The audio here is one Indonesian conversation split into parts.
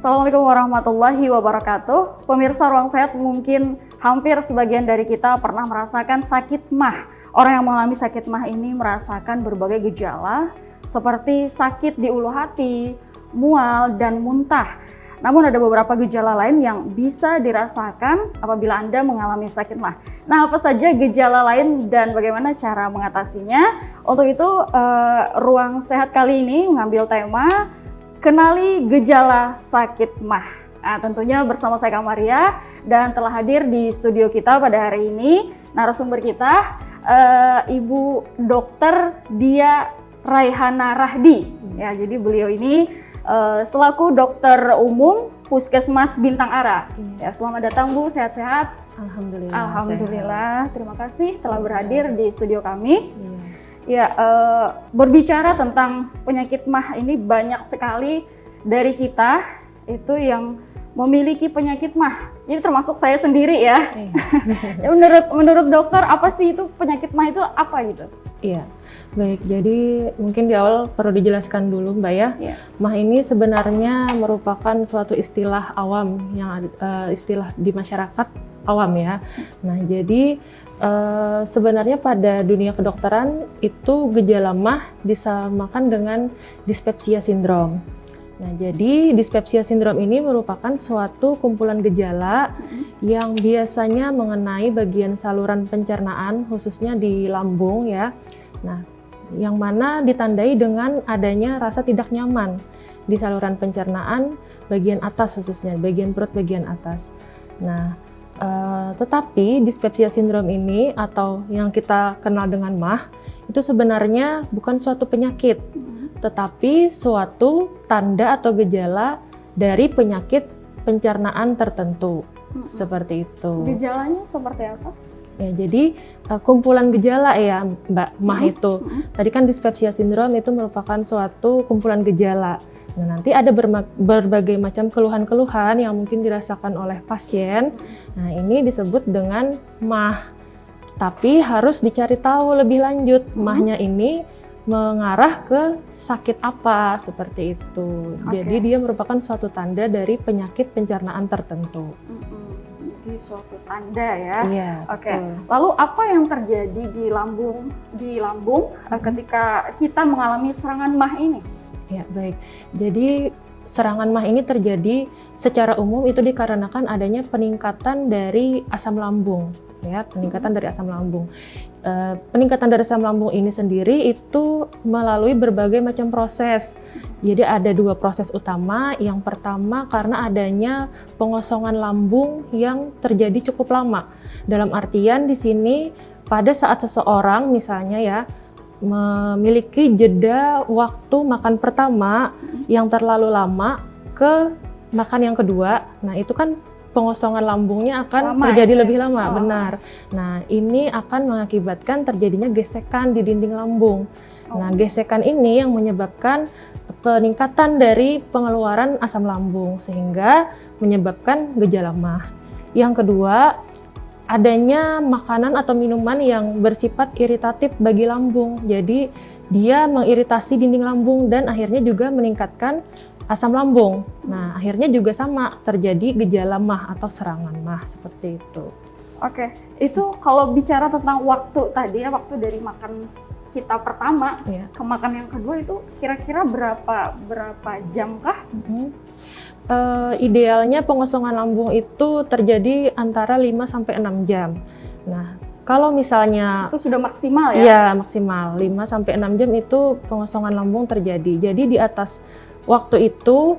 Assalamualaikum warahmatullahi wabarakatuh. Pemirsa Ruang Sehat, mungkin hampir sebagian dari kita pernah merasakan sakit MAH. Orang yang mengalami sakit MAH ini merasakan berbagai gejala seperti sakit di ulu hati, mual, dan muntah. Namun ada beberapa gejala lain yang bisa dirasakan apabila Anda mengalami sakit MAH. Nah, apa saja gejala lain dan bagaimana cara mengatasinya? Untuk itu, Ruang Sehat kali ini mengambil tema Kenali Gejala Sakit MAH. Nah, tentunya bersama saya Kamaria dan telah hadir di studio kita pada hari ini narasumber kita Ibu Dr. Dia Raihana Rahdi. Ya, jadi beliau ini selaku dokter umum Puskesmas Bintang Ara. Ya, selamat datang Bu, sehat-sehat? Alhamdulillah. Alhamdulillah. Terima kasih telah berhadir di studio kami. Ya, berbicara tentang penyakit MAH ini banyak sekali dari kita itu yang memiliki penyakit MAH. Jadi termasuk saya sendiri ya. Ya, menurut dokter apa sih itu penyakit MAH itu apa gitu? Iya, baik. Jadi mungkin di awal perlu dijelaskan dulu Mbak ya. MAH ini sebenarnya merupakan suatu istilah awam yang istilah di masyarakat awam ya. Nah, jadi sebenarnya pada dunia kedokteran itu gejala MAH disamakan dengan dispepsia sindrom. Nah, jadi dispepsia sindrom ini merupakan suatu kumpulan gejala yang biasanya mengenai bagian saluran pencernaan, khususnya di lambung ya. Nah, yang mana ditandai dengan adanya rasa tidak nyaman di saluran pencernaan bagian atas, khususnya bagian perut bagian atas. Nah, tetapi dispepsia sindrom ini atau yang kita kenal dengan MAH itu sebenarnya bukan suatu penyakit, tetapi suatu tanda atau gejala dari penyakit pencernaan tertentu. Seperti itu. Gejalanya seperti apa? Ya, jadi kumpulan gejala ya Mbak MAH itu. Tadi kan dispepsia sindrom itu merupakan suatu kumpulan gejala. Nah, nanti ada berbagai macam keluhan-keluhan yang mungkin dirasakan oleh pasien. Nah, ini disebut dengan MAH. Tapi harus dicari tahu lebih lanjut MAH-nya ini mengarah ke sakit apa, seperti itu. Jadi dia merupakan suatu tanda dari penyakit pencernaan tertentu. Jadi suatu tanda ya. Iya. Oke. Lalu apa yang terjadi di lambung ketika kita mengalami serangan MAH ini? Ya, baik. Jadi serangan MAH ini terjadi secara umum itu dikarenakan adanya peningkatan dari asam lambung, ya, peningkatan dari asam lambung. Peningkatan dari asam lambung ini sendiri itu melalui berbagai macam proses. Jadi ada dua proses utama. Yang pertama karena adanya pengosongan lambung yang terjadi cukup lama. Dalam artian di sini pada saat seseorang misalnya ya memiliki jeda waktu makan pertama yang terlalu lama ke makan yang kedua, nah itu kan pengosongan lambungnya akan terjadi lebih lama, benar. Nah, ini akan mengakibatkan terjadinya gesekan di dinding lambung. Nah, gesekan ini yang menyebabkan peningkatan dari pengeluaran asam lambung sehingga menyebabkan gejala MAH. Yang kedua, adanya makanan atau minuman yang bersifat iritatif bagi lambung. Jadi dia mengiritasi dinding lambung dan akhirnya juga meningkatkan asam lambung. Nah, akhirnya juga sama terjadi gejala MAH atau serangan MAH seperti itu. Oke, itu kalau bicara tentang waktu tadi ya, waktu dari makan kita pertama ke makan yang kedua itu kira-kira berapa jam kah? Idealnya pengosongan lambung itu terjadi antara 5-6 jam. Nah, kalau misalnya itu sudah maksimal ya? Iya, maksimal 5-6 jam itu pengosongan lambung terjadi. Jadi di atas waktu itu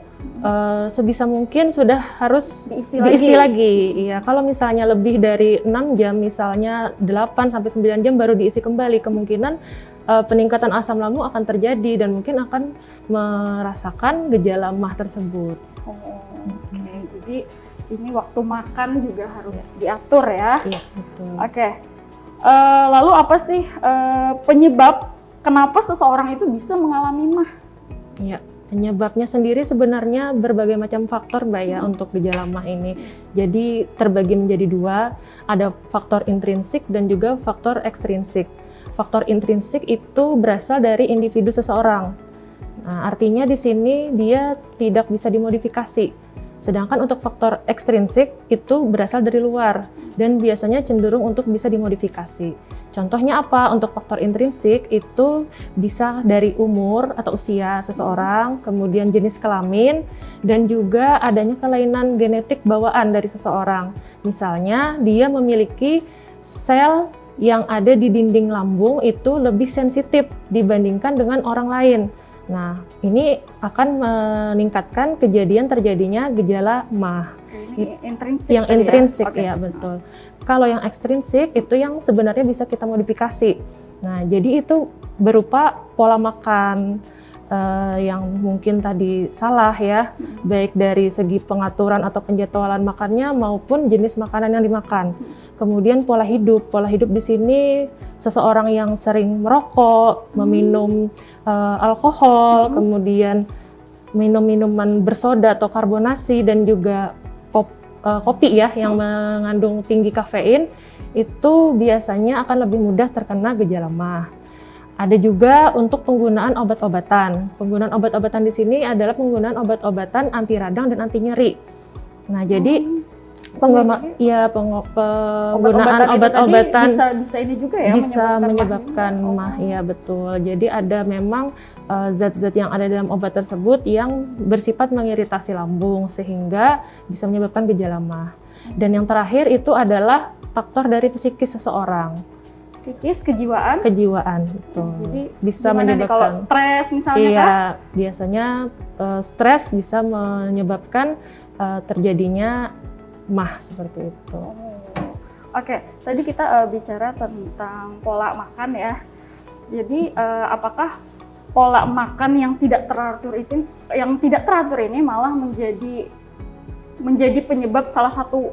sebisa mungkin sudah harus diisi lagi. Iya, kalau misalnya lebih dari 6 jam, misalnya 8-9 jam baru diisi kembali, kemungkinan peningkatan asam lambung akan terjadi dan mungkin akan merasakan gejala MAH tersebut. Jadi ini waktu makan juga harus diatur ya? Iya, betul. Oke. Lalu apa sih penyebab kenapa seseorang itu bisa mengalami MAH? Iya, penyebabnya sendiri sebenarnya berbagai macam faktor Mbak ya untuk gejala MAH ini. Jadi terbagi menjadi dua, ada faktor intrinsik dan juga faktor ekstrinsik. Faktor intrinsik itu berasal dari individu seseorang. Nah, artinya di sini dia tidak bisa dimodifikasi. Sedangkan untuk faktor ekstrinsik itu berasal dari luar dan biasanya cenderung untuk bisa dimodifikasi. Contohnya apa? Untuk faktor intrinsik itu bisa dari umur atau usia seseorang, kemudian jenis kelamin, dan juga adanya kelainan genetik bawaan dari seseorang. Misalnya dia memiliki sel yang ada di dinding lambung itu lebih sensitif dibandingkan dengan orang lain. Nah, ini akan meningkatkan kejadian terjadinya gejala MAH. Ini intrinsik Yang tadi intrinsik ya? ya, betul. Kalau yang ekstrinsik itu yang sebenarnya bisa kita modifikasi. Nah, jadi itu berupa pola makan yang mungkin tadi salah ya, baik dari segi pengaturan atau penjadwalan makannya maupun jenis makanan yang dimakan. Kemudian pola hidup di sini seseorang yang sering merokok, meminum alkohol, kemudian minum minuman bersoda atau karbonasi dan juga kopi ya yang mengandung tinggi kafein, itu biasanya akan lebih mudah terkena gejala MAH. Ada juga untuk penggunaan obat-obatan. Penggunaan obat-obatan di sini adalah penggunaan obat-obatan anti radang dan anti nyeri. Nah, jadi penggunaan obat-obatan bisa ini juga ya, bisa menyebabkan MAH, ya betul. Jadi ada memang zat-zat yang ada dalam obat tersebut yang bersifat mengiritasi lambung sehingga bisa menyebabkan gejala MAH. Dan yang terakhir itu adalah faktor dari psikis seseorang. Psikis, kejiwaan, betul. Jadi bisa menyebabkan kalau stres misalnya iya, biasanya stres bisa menyebabkan terjadinya MAH seperti itu. Oke, tadi kita bicara tentang pola makan ya. Jadi apakah pola makan yang tidak teratur ini malah menjadi penyebab salah satu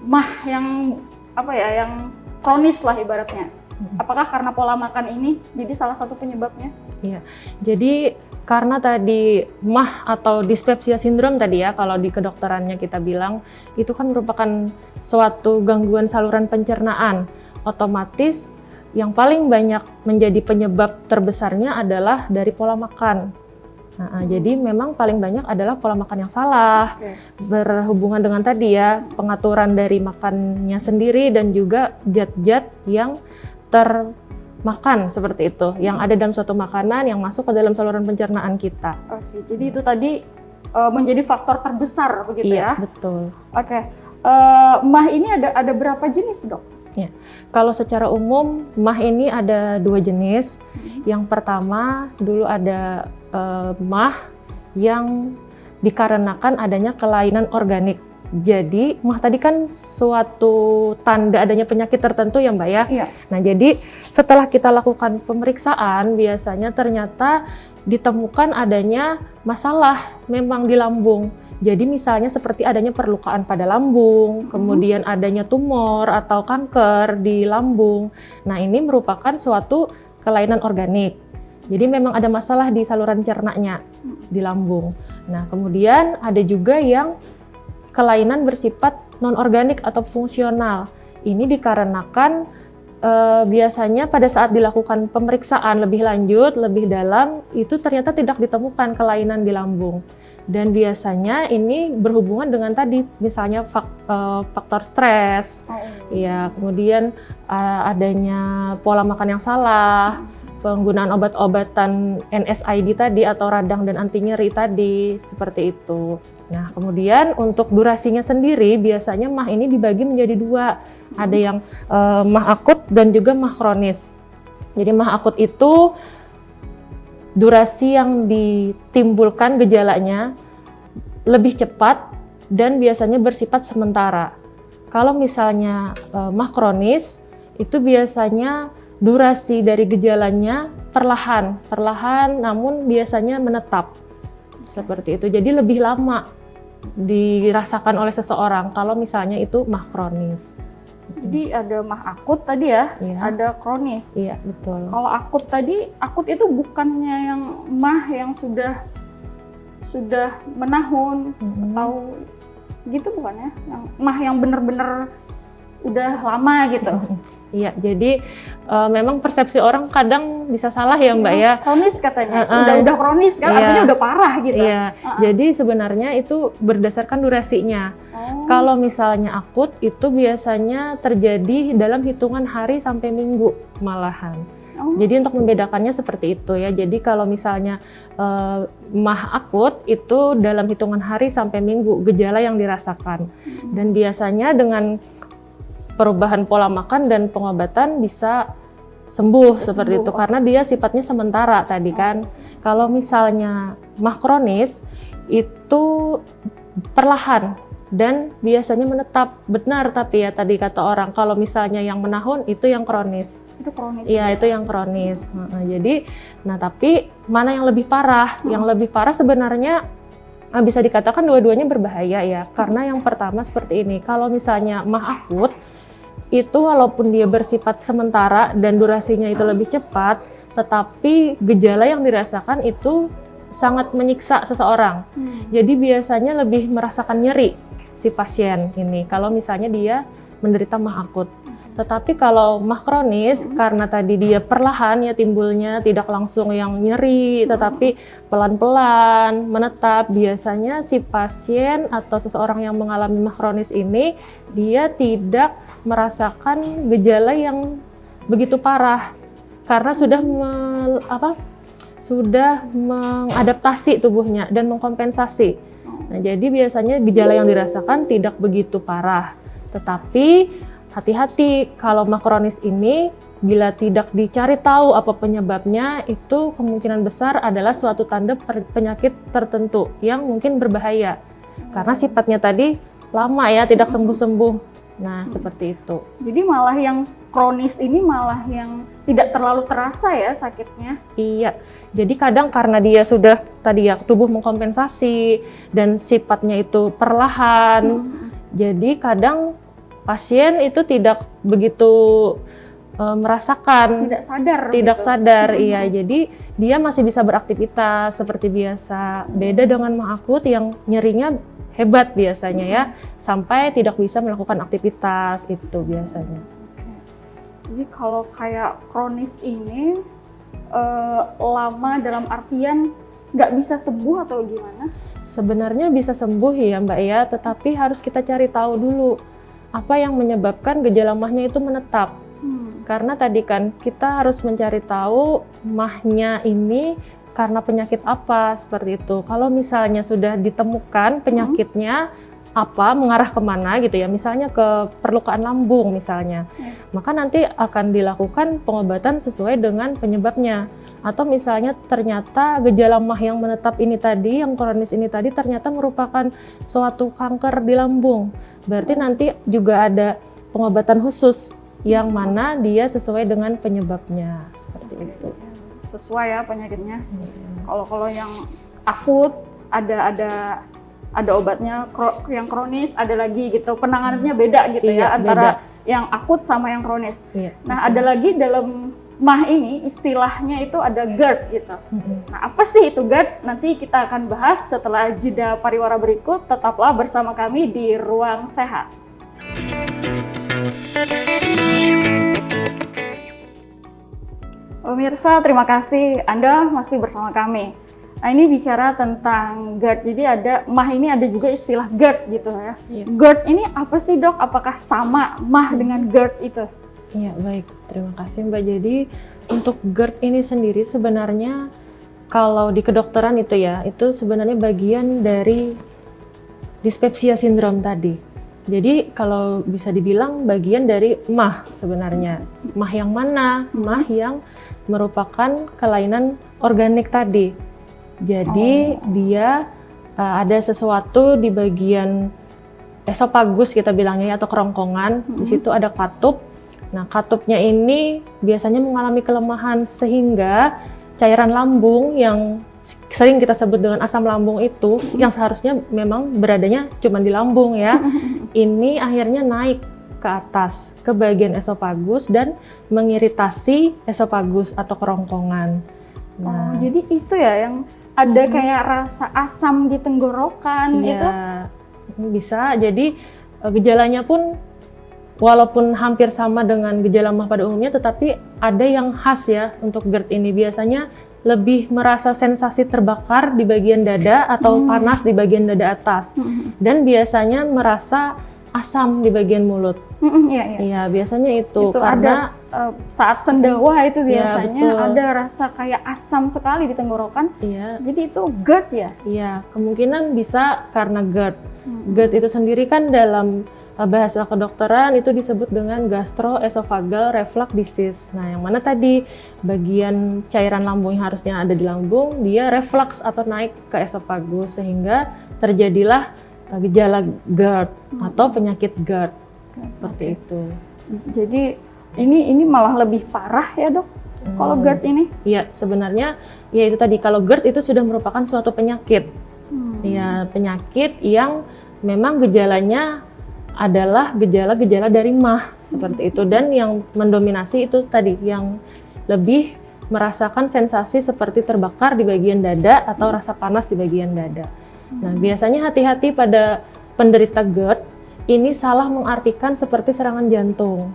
MAH yang yang kronis lah ibaratnya? Apakah karena pola makan ini jadi salah satu penyebabnya? Iya. Jadi karena tadi MAH atau dispepsia sindrom tadi ya, kalau di kedokterannya kita bilang, itu kan merupakan suatu gangguan saluran pencernaan. Otomatis yang paling banyak menjadi penyebab terbesarnya adalah dari pola makan. Nah, jadi memang paling banyak adalah pola makan yang salah, berhubungan dengan tadi ya, pengaturan dari makannya sendiri dan juga zat-zat yang termakan seperti itu, yang ada dalam suatu makanan yang masuk ke dalam saluran pencernaan kita. Oke, jadi itu tadi menjadi faktor terbesar begitu ya? Iya, betul. Oke, MAH ini ada berapa jenis, Dok? Ya, kalau secara umum MAH ini ada 2 jenis. Yang pertama dulu ada MAH yang dikarenakan adanya kelainan organik. Jadi MAH tadi kan suatu tanda adanya penyakit tertentu ya Mbak ya. Iya. Nah jadi setelah kita lakukan pemeriksaan biasanya ternyata ditemukan adanya masalah memang di lambung. Jadi misalnya seperti adanya perlukaan pada lambung, kemudian adanya tumor atau kanker di lambung. Nah ini merupakan suatu kelainan organik. Jadi memang ada masalah di saluran cernanya di lambung. Nah kemudian ada juga yang kelainan bersifat non-organik atau fungsional. Ini dikarenakan biasanya pada saat dilakukan pemeriksaan lebih lanjut, lebih dalam, itu ternyata tidak ditemukan kelainan di lambung. Dan biasanya ini berhubungan dengan tadi, misalnya faktor stres, ya, kemudian adanya pola makan yang salah, penggunaan obat-obatan NSAID tadi atau radang dan anti nyeri tadi, seperti itu. Nah, kemudian untuk durasinya sendiri biasanya MAH ini dibagi menjadi 2. Ada yang MAH akut dan juga MAH kronis. Jadi MAH akut itu durasi yang ditimbulkan gejalanya lebih cepat dan biasanya bersifat sementara. Kalau misalnya MAH kronis itu biasanya durasi dari gejalanya perlahan namun biasanya menetap. Seperti itu. Jadi lebih lama dirasakan oleh seseorang kalau misalnya itu MAH kronis. Jadi ada MAH akut tadi ya, ada kronis. Iya, betul. Kalau akut tadi, akut itu bukannya yang MAH yang sudah menahun atau gitu bukan ya? Yang MAH yang benar-benar udah lama gitu. Iya, jadi memang persepsi orang kadang bisa salah ya Mbak ya. Kronis katanya, udah kronis kan, artinya udah parah gitu. Iya, jadi sebenarnya itu berdasarkan durasinya. Kalau misalnya akut itu biasanya terjadi dalam hitungan hari sampai minggu malahan. Jadi untuk membedakannya seperti itu ya. Jadi kalau misalnya MAH akut itu dalam hitungan hari sampai minggu gejala yang dirasakan. Dan biasanya dengan perubahan pola makan dan pengobatan bisa sembuh seperti itu karena dia sifatnya sementara tadi kan. Kalau misalnya MAH kronis itu perlahan dan biasanya menetap. Benar, tapi ya tadi kata orang kalau misalnya yang menahun itu yang kronis. Itu kronis. Iya, itu yang kronis. Jadi tapi mana yang lebih parah? Yang lebih parah sebenarnya bisa dikatakan dua-duanya berbahaya ya. Karena yang pertama seperti ini, kalau misalnya MAH akut itu walaupun dia bersifat sementara dan durasinya itu lebih cepat, tetapi gejala yang dirasakan itu sangat menyiksa seseorang. Jadi biasanya lebih merasakan nyeri si pasien ini kalau misalnya dia menderita MAH akut. Tetapi kalau MAH kronis karena tadi dia perlahan ya timbulnya, tidak langsung yang nyeri, tetapi pelan-pelan menetap, biasanya si pasien atau seseorang yang mengalami MAH kronis ini dia tidak merasakan gejala yang begitu parah karena sudah mengadaptasi tubuhnya dan mengkompensasi. Nah, jadi biasanya gejala yang dirasakan tidak begitu parah. Tetapi hati-hati kalau MAH kronis ini bila tidak dicari tahu apa penyebabnya, itu kemungkinan besar adalah suatu tanda penyakit tertentu yang mungkin berbahaya. Karena sifatnya tadi lama ya, tidak sembuh-sembuh. Nah, seperti itu. Jadi malah yang kronis ini malah yang tidak terlalu terasa ya sakitnya? Iya, jadi kadang karena dia sudah tadi ya tubuh mengkompensasi dan sifatnya itu perlahan, jadi kadang pasien itu tidak begitu merasakan, tidak sadar, iya. Jadi dia masih bisa beraktivitas seperti biasa. Beda dengan MAH akut yang nyerinya hebat biasanya ya, sampai tidak bisa melakukan aktivitas itu biasanya. Jadi kalau kayak kronis ini lama dalam artian nggak bisa sembuh atau gimana? Sebenarnya bisa sembuh ya Mbak ya, tetapi harus kita cari tahu dulu apa yang menyebabkan gejala MAH-nya itu menetap. Karena tadi kan kita harus mencari tahu MAH-nya ini karena penyakit apa seperti itu. Kalau misalnya sudah ditemukan penyakitnya apa, mengarah kemana gitu ya, misalnya ke perlukaan lambung misalnya, maka nanti akan dilakukan pengobatan sesuai dengan penyebabnya. Atau misalnya ternyata gejala MAH yang menetap ini tadi, yang kronis ini tadi ternyata merupakan suatu kanker di lambung. Berarti nanti juga ada pengobatan khusus yang mana dia sesuai dengan penyebabnya seperti itu. Sesuai ya penyakitnya. Kalau yang akut ada obatnya, yang kronis ada lagi gitu. Penanganannya beda gitu ya antara yang akut sama yang kronis. Nah, ada lagi dalam MAH ini istilahnya itu ada GERD gitu. Nah, apa sih itu GERD? Nanti kita akan bahas setelah jeda pariwara berikut. Tetaplah bersama kami di Ruang Sehat. Pemirsa, terima kasih Anda masih bersama kami. Nah, ini bicara tentang GERD. Jadi ada MAH ini ada juga istilah GERD gitu ya. GERD ini apa sih Dok? Apakah sama MAH dengan GERD itu? Iya, baik. Terima kasih Mbak. Jadi untuk GERD ini sendiri sebenarnya kalau di kedokteran itu ya, itu sebenarnya bagian dari dispepsia sindrom tadi. Jadi kalau bisa dibilang bagian dari MAH sebenarnya. MAH yang mana? MAH yang merupakan kelainan organik tadi. Jadi dia ada sesuatu di bagian esofagus kita bilangnya atau kerongkongan. Di situ ada katup. Nah, katupnya ini biasanya mengalami kelemahan sehingga cairan lambung yang sering kita sebut dengan asam lambung itu yang seharusnya memang beradanya cuma di lambung ya. Ini akhirnya naik ke atas ke bagian esofagus dan mengiritasi esofagus atau kerongkongan. Nah, jadi itu ya yang ada kayak rasa asam di tenggorokan iya, itu? Bisa. Jadi gejalanya pun walaupun hampir sama dengan gejala MAH pada umumnya, tetapi ada yang khas ya untuk GERD ini. Biasanya lebih merasa sensasi terbakar di bagian dada atau panas di bagian dada atas. Dan biasanya merasa asam di bagian mulut. Iya, biasanya itu karena ada, saat sendawa itu Iya, biasanya betul. ada rasa kayak asam sekali di tenggorokan. iya, Jadi itu GERD ya? iya, kemungkinan bisa karena GERD. GERD itu sendiri kan dalam bahasa kedokteran itu disebut dengan gastroesophageal reflux disease. Nah, yang mana tadi bagian cairan lambung yang harusnya ada di lambung, dia reflux atau naik ke esofagus sehingga terjadilah gejala GERD atau penyakit GERD. Seperti itu. Jadi ini malah lebih parah ya dok, kalau GERD ini? Iya, sebenarnya ya itu tadi, kalau GERD itu sudah merupakan suatu penyakit. Ya, penyakit yang memang gejalanya adalah gejala-gejala dari MAH seperti itu, dan yang mendominasi itu tadi yang lebih merasakan sensasi seperti terbakar di bagian dada atau rasa panas di bagian dada. Nah, biasanya hati-hati pada penderita GERD ini salah mengartikan seperti serangan jantung.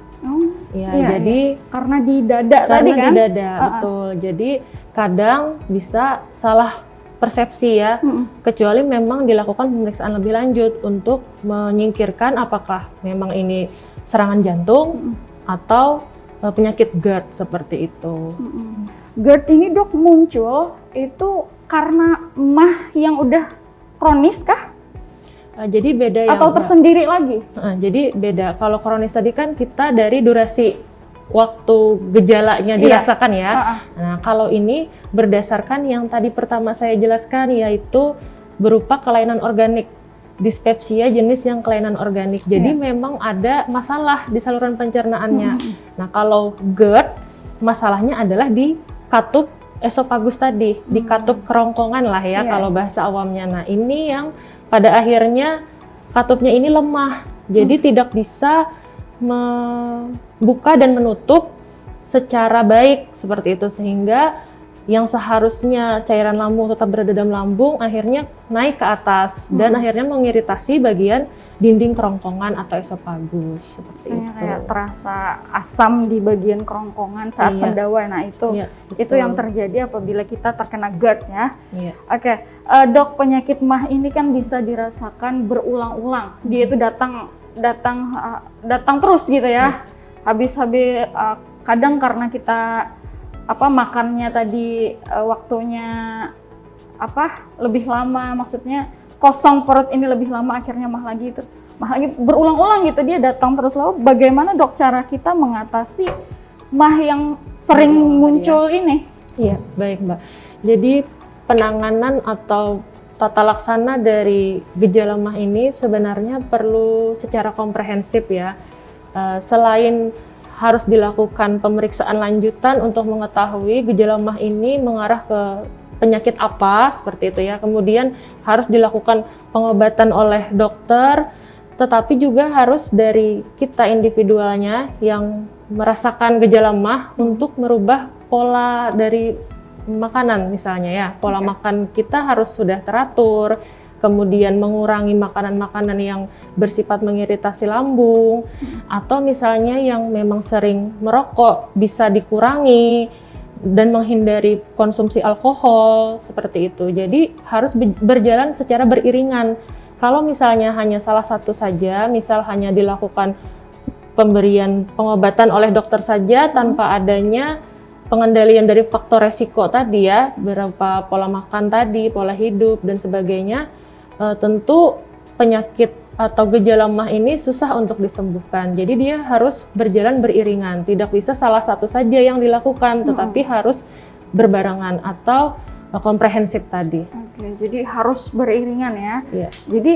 Jadi karena di dada karena tadi kan? di dada, betul. Jadi kadang bisa salah persepsi ya, kecuali memang dilakukan pemeriksaan lebih lanjut untuk menyingkirkan apakah memang ini serangan jantung atau penyakit GERD seperti itu. GERD ini dok muncul itu karena MAH yang udah kronis kah? Jadi beda ya. Atau tersendiri lagi? Jadi beda. Kalau kronis tadi kan kita dari durasi waktu gejalanya dirasakan ya. Nah, kalau ini berdasarkan yang tadi pertama saya jelaskan, yaitu berupa kelainan organik. Dispepsia jenis yang kelainan organik. Jadi memang ada masalah di saluran pencernaannya. Nah, kalau GERD masalahnya adalah di katup esofagus tadi, di katup kerongkongan lah ya kalau bahasa awamnya. Nah, ini yang pada akhirnya katupnya ini lemah. Jadi tidak bisa membuka dan menutup secara baik seperti itu, sehingga yang seharusnya cairan lambung tetap berada dalam lambung akhirnya naik ke atas dan akhirnya mengiritasi bagian dinding kerongkongan atau esofagus seperti itu. Kayak terasa asam di bagian kerongkongan saat sendawa. Nah itu yang terjadi apabila kita terkena GERD ya. Oke, dok, penyakit MAH ini kan bisa dirasakan berulang-ulang. Dia itu datang terus gitu ya. Habis-habis kadang karena kita makannya tadi waktunya lebih lama, maksudnya kosong perut ini lebih lama, akhirnya MAH lagi berulang-ulang gitu, dia datang terus. Lalu bagaimana dok cara kita mengatasi MAH yang sering muncul ini? Iya, baik Mbak. Jadi penanganan atau tata laksana dari gejala MAH ini sebenarnya perlu secara komprehensif ya. Selain harus dilakukan pemeriksaan lanjutan untuk mengetahui gejala MAH ini mengarah ke penyakit apa seperti itu ya. Kemudian harus dilakukan pengobatan oleh dokter, tetapi juga harus dari kita individualnya yang merasakan gejala MAH untuk merubah pola dari makanan misalnya ya. Pola makan kita harus sudah teratur. Kemudian mengurangi makanan-makanan yang bersifat mengiritasi lambung, atau misalnya yang memang sering merokok bisa dikurangi dan menghindari konsumsi alkohol seperti itu. Jadi harus berjalan secara beriringan. Kalau misalnya hanya salah satu saja, misal hanya dilakukan pemberian pengobatan oleh dokter saja tanpa adanya pengendalian dari faktor resiko tadi ya, berupa pola makan tadi, pola hidup dan sebagainya, tentu penyakit atau gejala MAH ini susah untuk disembuhkan. Jadi dia harus berjalan beriringan, tidak bisa salah satu saja yang dilakukan, tetapi harus berbarengan atau komprehensif tadi. Oke, jadi harus beriringan ya. Iya. Jadi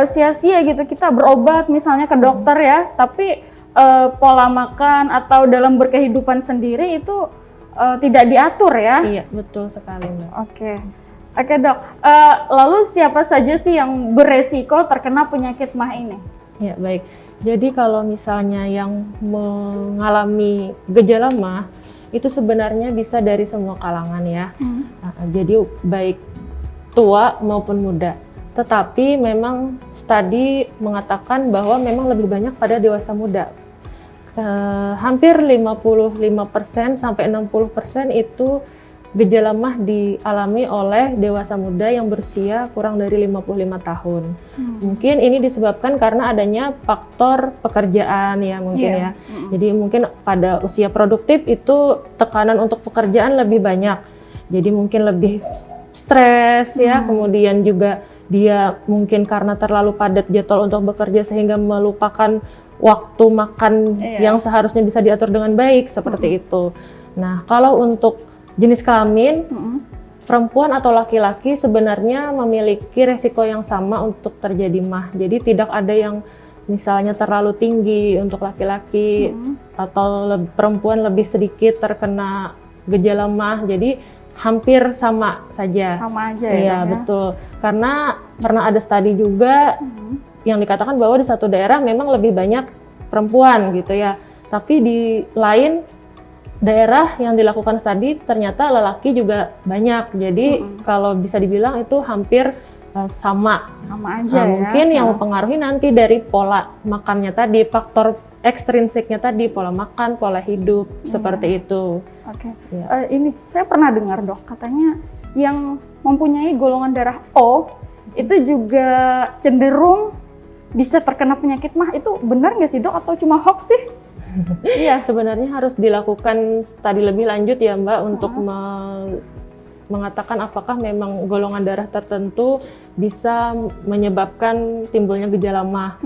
sia-sia gitu kita berobat misalnya ke dokter ya, tapi pola makan atau dalam berkehidupan sendiri itu tidak diatur ya. Iya, betul sekali Mbak. Oke dok, lalu siapa saja sih yang beresiko terkena penyakit MAH ini? Ya baik, jadi kalau misalnya yang mengalami gejala MAH itu sebenarnya bisa dari semua kalangan ya. Jadi baik tua maupun muda. Tetapi memang studi mengatakan bahwa memang lebih banyak pada dewasa muda Hampir 55% sampai 60% itu gejala mah dialami oleh dewasa muda yang berusia kurang dari 55 tahun. Mungkin ini disebabkan karena adanya faktor pekerjaan ya mungkin ya. Jadi mungkin pada usia produktif itu tekanan untuk pekerjaan lebih banyak. Jadi mungkin lebih stres ya, kemudian juga dia mungkin karena terlalu padat jadwal untuk bekerja sehingga melupakan waktu makan yang seharusnya bisa diatur dengan baik seperti itu. Nah, kalau untuk jenis kelamin, perempuan atau laki-laki sebenarnya memiliki resiko yang sama untuk terjadi mah. Jadi tidak ada yang misalnya terlalu tinggi untuk laki-laki atau perempuan lebih sedikit terkena gejala mah. Jadi hampir sama saja. Sama aja ya. Iya, betul. Karena pernah ada studi juga yang dikatakan bahwa di satu daerah memang lebih banyak perempuan gitu ya. Tapi di lain daerah yang dilakukan studi ternyata lelaki juga banyak. Jadi kalau bisa dibilang itu hampir sama. Sama aja ya. Mungkin yang mempengaruhi nanti dari pola makannya tadi, faktor ekstrinsiknya tadi, pola makan, pola hidup, seperti itu. Oke. Ini saya pernah dengar dok, katanya yang mempunyai golongan darah O itu juga cenderung bisa terkena penyakit mah. Itu benar nggak sih dok atau cuma hoax sih? Iya, sebenarnya harus dilakukan studi lebih lanjut ya Mbak untuk mengatakan apakah memang golongan darah tertentu bisa menyebabkan timbulnya gejala mah.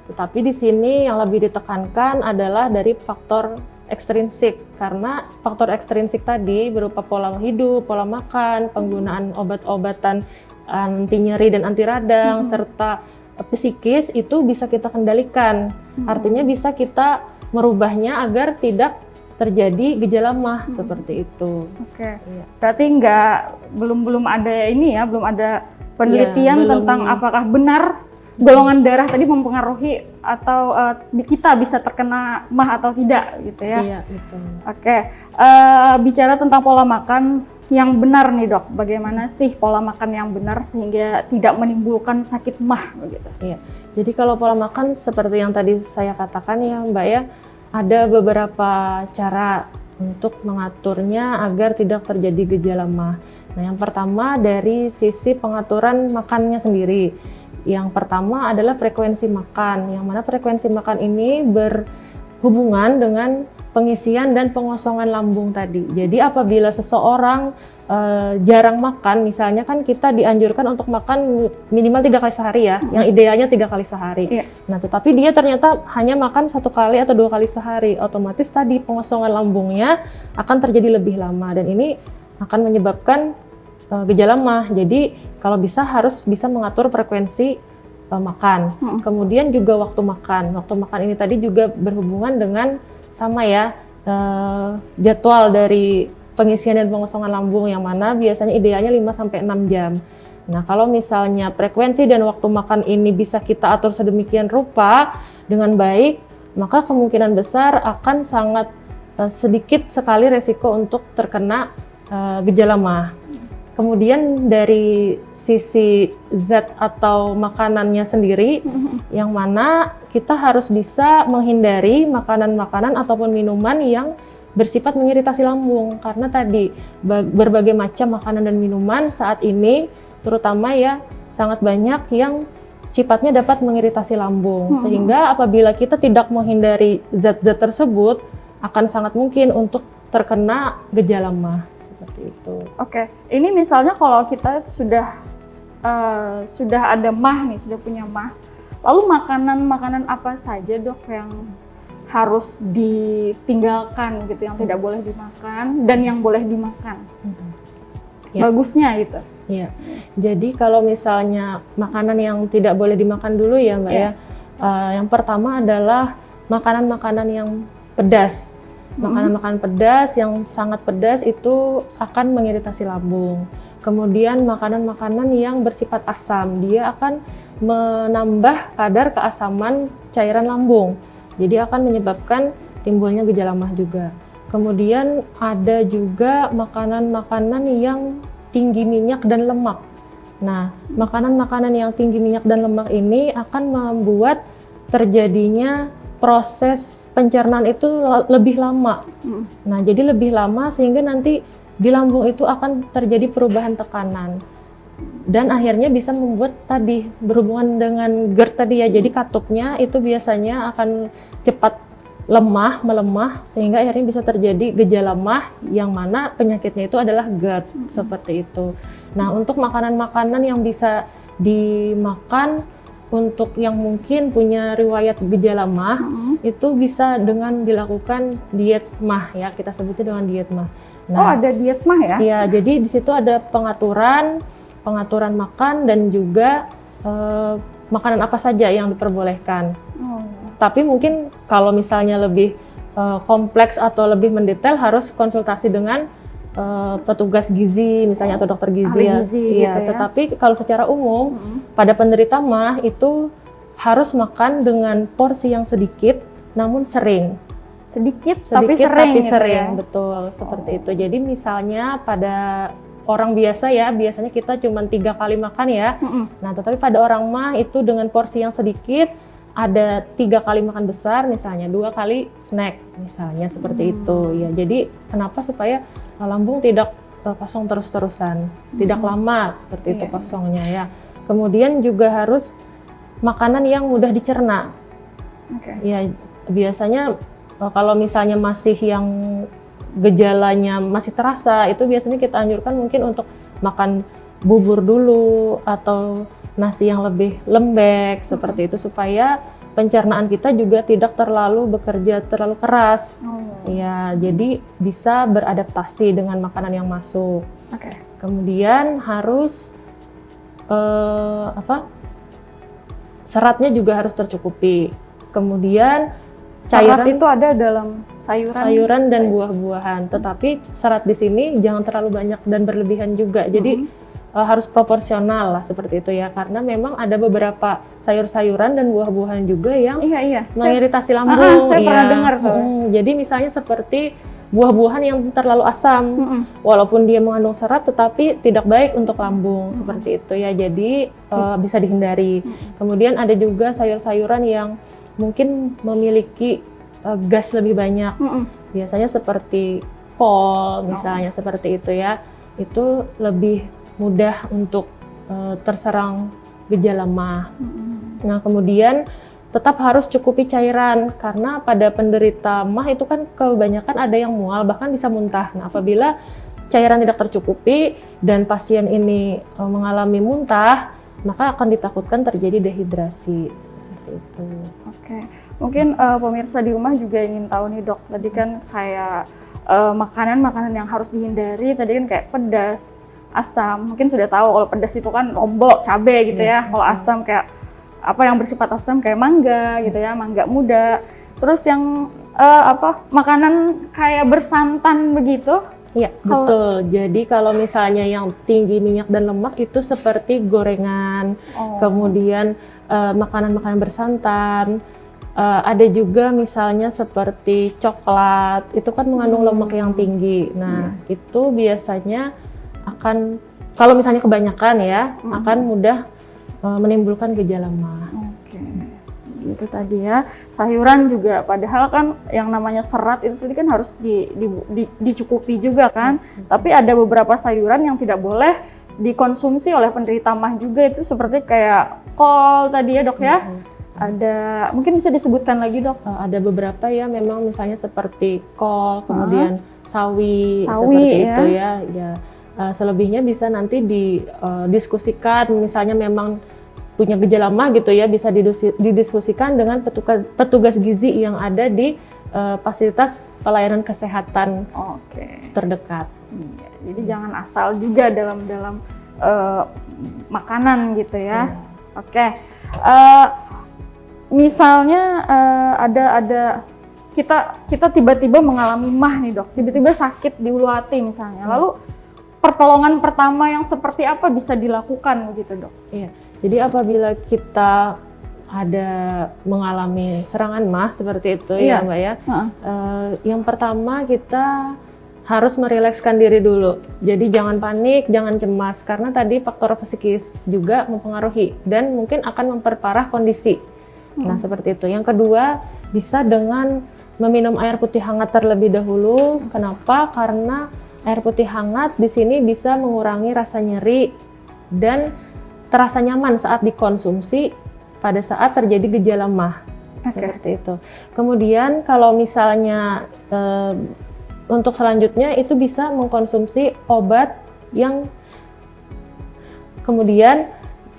Tetapi di sini yang lebih ditekankan adalah dari faktor ekstrinsik, karena faktor ekstrinsik tadi berupa pola hidup, pola makan, penggunaan obat-obatan anti nyeri dan anti radang, serta psikis itu bisa kita kendalikan. Artinya bisa kita merubahnya agar tidak terjadi gejala mah seperti itu. Oke. Iya. Berarti belum ada ini ya, belum ada penelitian tentang apakah benar golongan darah tadi mempengaruhi atau kita bisa terkena mah atau tidak gitu ya. Iya, betul. Oke. Bicara tentang pola makan yang benar nih dok, bagaimana sih pola makan yang benar sehingga tidak menimbulkan sakit mah begitu? Iya. Jadi kalau pola makan seperti yang tadi saya katakan ya Mbak ya, ada beberapa cara untuk mengaturnya agar tidak terjadi gejala mah. Nah, yang pertama dari sisi pengaturan makannya sendiri. Yang pertama adalah frekuensi makan, yang mana frekuensi makan ini berhubungan dengan pengisian dan pengosongan lambung tadi. Jadi apabila seseorang jarang makan, misalnya kan kita dianjurkan untuk makan minimal 3 kali sehari ya, yang idealnya 3 kali sehari. Nah, tetapi dia ternyata hanya makan 1 kali atau 2 kali sehari, otomatis tadi pengosongan lambungnya akan terjadi lebih lama dan ini akan menyebabkan gejala mah. Jadi kalau bisa harus bisa mengatur frekuensi makan. Kemudian juga waktu makan. Waktu makan ini tadi juga berhubungan dengan sama ya jadwal dari pengisian dan pengosongan lambung yang mana biasanya idealnya 5-6 jam. Nah, kalau misalnya frekuensi dan waktu makan ini bisa kita atur sedemikian rupa dengan baik, maka kemungkinan besar akan sangat sedikit sekali resiko untuk terkena gejala mah. Kemudian dari sisi zat atau makanannya sendiri, yang mana kita harus bisa menghindari makanan-makanan ataupun minuman yang bersifat mengiritasi lambung. Karena tadi berbagai macam makanan dan minuman saat ini, terutama ya sangat banyak yang sifatnya dapat mengiritasi lambung. Sehingga apabila kita tidak menghindari zat-zat tersebut, akan sangat mungkin untuk terkena gejala mah. Seperti itu. Oke, ini misalnya kalau kita sudah ada mah nih, sudah punya mah, lalu makanan-makanan apa saja dok yang harus ditinggalkan gitu, yang tidak boleh dimakan dan yang boleh dimakan? Bagusnya gitu. Iya. Jadi kalau misalnya makanan yang tidak boleh dimakan dulu ya Mbak ya, yang pertama adalah makanan-makanan yang pedas. Makanan-makanan pedas yang sangat pedas itu akan mengiritasi lambung. Kemudian makanan-makanan yang bersifat asam, dia akan menambah kadar keasaman cairan lambung. Jadi akan menyebabkan timbulnya gejala mah juga. Kemudian ada juga makanan-makanan yang tinggi minyak dan lemak. Nah, makanan-makanan yang tinggi minyak dan lemak ini akan membuat terjadinya proses pencernaan itu lebih lama. Nah, jadi lebih lama sehingga nanti di lambung itu akan terjadi perubahan tekanan. Dan akhirnya bisa membuat tadi berhubungan dengan GERD tadi ya. Jadi katupnya itu biasanya akan cepat melemah sehingga akhirnya bisa terjadi gejala MAH yang mana penyakitnya itu adalah GERD seperti itu. Nah, untuk makanan-makanan yang bisa dimakan untuk yang mungkin punya riwayat gejala MAH itu bisa dengan dilakukan diet MAH ya, kita sebutnya dengan diet MAH. Nah, ada diet MAH ya? Iya, jadi di situ ada pengaturan makan dan juga makanan apa saja yang diperbolehkan. Tapi mungkin kalau misalnya lebih kompleks atau lebih mendetail harus konsultasi dengan petugas gizi misalnya atau dokter gizi ya. Gizi, iya, gitu ya. Tetapi kalau secara umum pada penderita MAH itu harus makan dengan porsi yang sedikit namun sering. Sedikit tapi sering, gitu ya? Betul, seperti itu. Jadi misalnya pada orang biasa ya, biasanya kita cuma 3 kali makan ya. Nah, tetapi pada orang MAH itu dengan porsi yang sedikit, ada 3 kali makan besar misalnya, 2 kali snack misalnya seperti itu ya. Jadi kenapa supaya lambung tidak kosong terus-terusan, tidak lama seperti itu kosongnya ya. Kemudian juga harus makanan yang mudah dicerna. Ya, biasanya kalau misalnya masih yang gejalanya masih terasa, itu biasanya kita anjurkan mungkin untuk makan bubur dulu atau nasi yang lebih lembek seperti itu supaya pencernaan kita juga tidak terlalu bekerja terlalu keras. Ya, jadi bisa beradaptasi dengan makanan yang masuk. Kemudian harus seratnya juga harus tercukupi. Kemudian serat itu ada dalam sayuran dan buah-buahan, tetapi serat di sini jangan terlalu banyak dan berlebihan juga. Jadi harus proporsional lah seperti itu ya, karena memang ada beberapa sayur-sayuran dan buah-buahan juga yang mengiritasi lambung. Saya pernah dengar tuh. Jadi misalnya seperti buah-buahan yang terlalu asam, walaupun dia mengandung serat tetapi tidak baik untuk lambung seperti itu ya. Jadi bisa dihindari. Kemudian ada juga sayur-sayuran yang mungkin memiliki gas lebih banyak. Biasanya seperti kol misalnya seperti itu ya. Itu lebih mudah untuk terserang gejala MAH. Nah, kemudian tetap harus cukupi cairan karena pada penderita MAH itu kan kebanyakan ada yang mual bahkan bisa muntah. Nah, apabila cairan tidak tercukupi dan pasien ini mengalami muntah, maka akan ditakutkan terjadi dehidrasi seperti itu. Mungkin pemirsa di rumah juga ingin tahu nih dok, tadi kan kayak makanan-makanan yang harus dihindari tadi kan kayak pedas, asam. Mungkin sudah tahu kalau pedas itu kan lombok, cabai gitu ya. Kalau asam kayak apa yang bersifat asam kayak mangga gitu ya, mangga muda. Terus yang makanan kayak bersantan begitu. Iya, betul. Jadi kalau misalnya yang tinggi minyak dan lemak itu seperti gorengan, kemudian makanan-makanan bersantan. Ada juga misalnya seperti coklat, itu kan mengandung lemak yang tinggi. Nah, itu biasanya akan, kalau misalnya kebanyakan ya, akan mudah menimbulkan gejala MAH. Itu tadi ya, sayuran juga, padahal kan yang namanya serat itu tadi kan harus dicukupi juga kan. Tapi ada beberapa sayuran yang tidak boleh dikonsumsi oleh penderita MAH juga, itu seperti kayak kol tadi ya dok ya. Ada, mungkin bisa disebutkan lagi dok? Ada beberapa ya, memang misalnya seperti kol, kemudian sawi seperti itu ya. Selebihnya bisa nanti didiskusikan, misalnya memang punya gejala MAH gitu ya, bisa didiskusikan dengan petugas gizi yang ada di fasilitas pelayanan kesehatan terdekat. Jadi jangan asal juga dalam makanan gitu ya. Misalnya ada kita tiba-tiba mengalami MAH nih dok, tiba-tiba sakit di ulu hati misalnya, lalu pertolongan pertama yang seperti apa bisa dilakukan begitu dok? Iya, jadi apabila kita ada mengalami serangan MAH seperti itu ya mbak ya, yang pertama kita harus merilekskan diri dulu. Jadi jangan panik, jangan cemas, karena tadi faktor psikis juga mempengaruhi dan mungkin akan memperparah kondisi. Nah, seperti itu. Yang kedua, bisa dengan meminum air putih hangat terlebih dahulu. Kenapa? Karena air putih hangat di sini bisa mengurangi rasa nyeri dan terasa nyaman saat dikonsumsi pada saat terjadi gejala MAH. Seperti itu. Kemudian kalau misalnya untuk selanjutnya itu bisa mengkonsumsi obat yang kemudian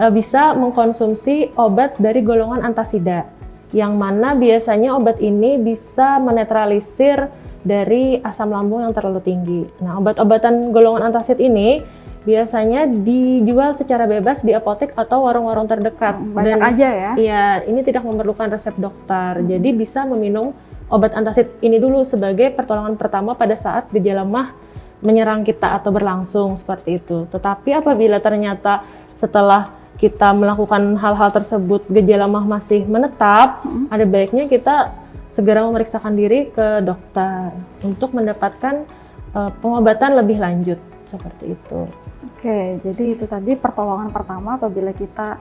bisa mengkonsumsi obat dari golongan antasida, yang mana biasanya obat ini bisa menetralisir dari asam lambung yang terlalu tinggi. Nah, obat-obatan golongan antasid ini biasanya dijual secara bebas di apotek atau warung-warung terdekat. Banyak aja ya? Iya, ini tidak memerlukan resep dokter. Jadi bisa meminum obat antasid ini dulu sebagai pertolongan pertama pada saat gejala MAH menyerang kita atau berlangsung seperti itu. Tetapi apabila ternyata setelah kita melakukan hal-hal tersebut gejala MAH masih menetap, ada baiknya kita segera memeriksakan diri ke dokter untuk mendapatkan pengobatan lebih lanjut seperti itu. Oke, jadi itu tadi pertolongan pertama apabila kita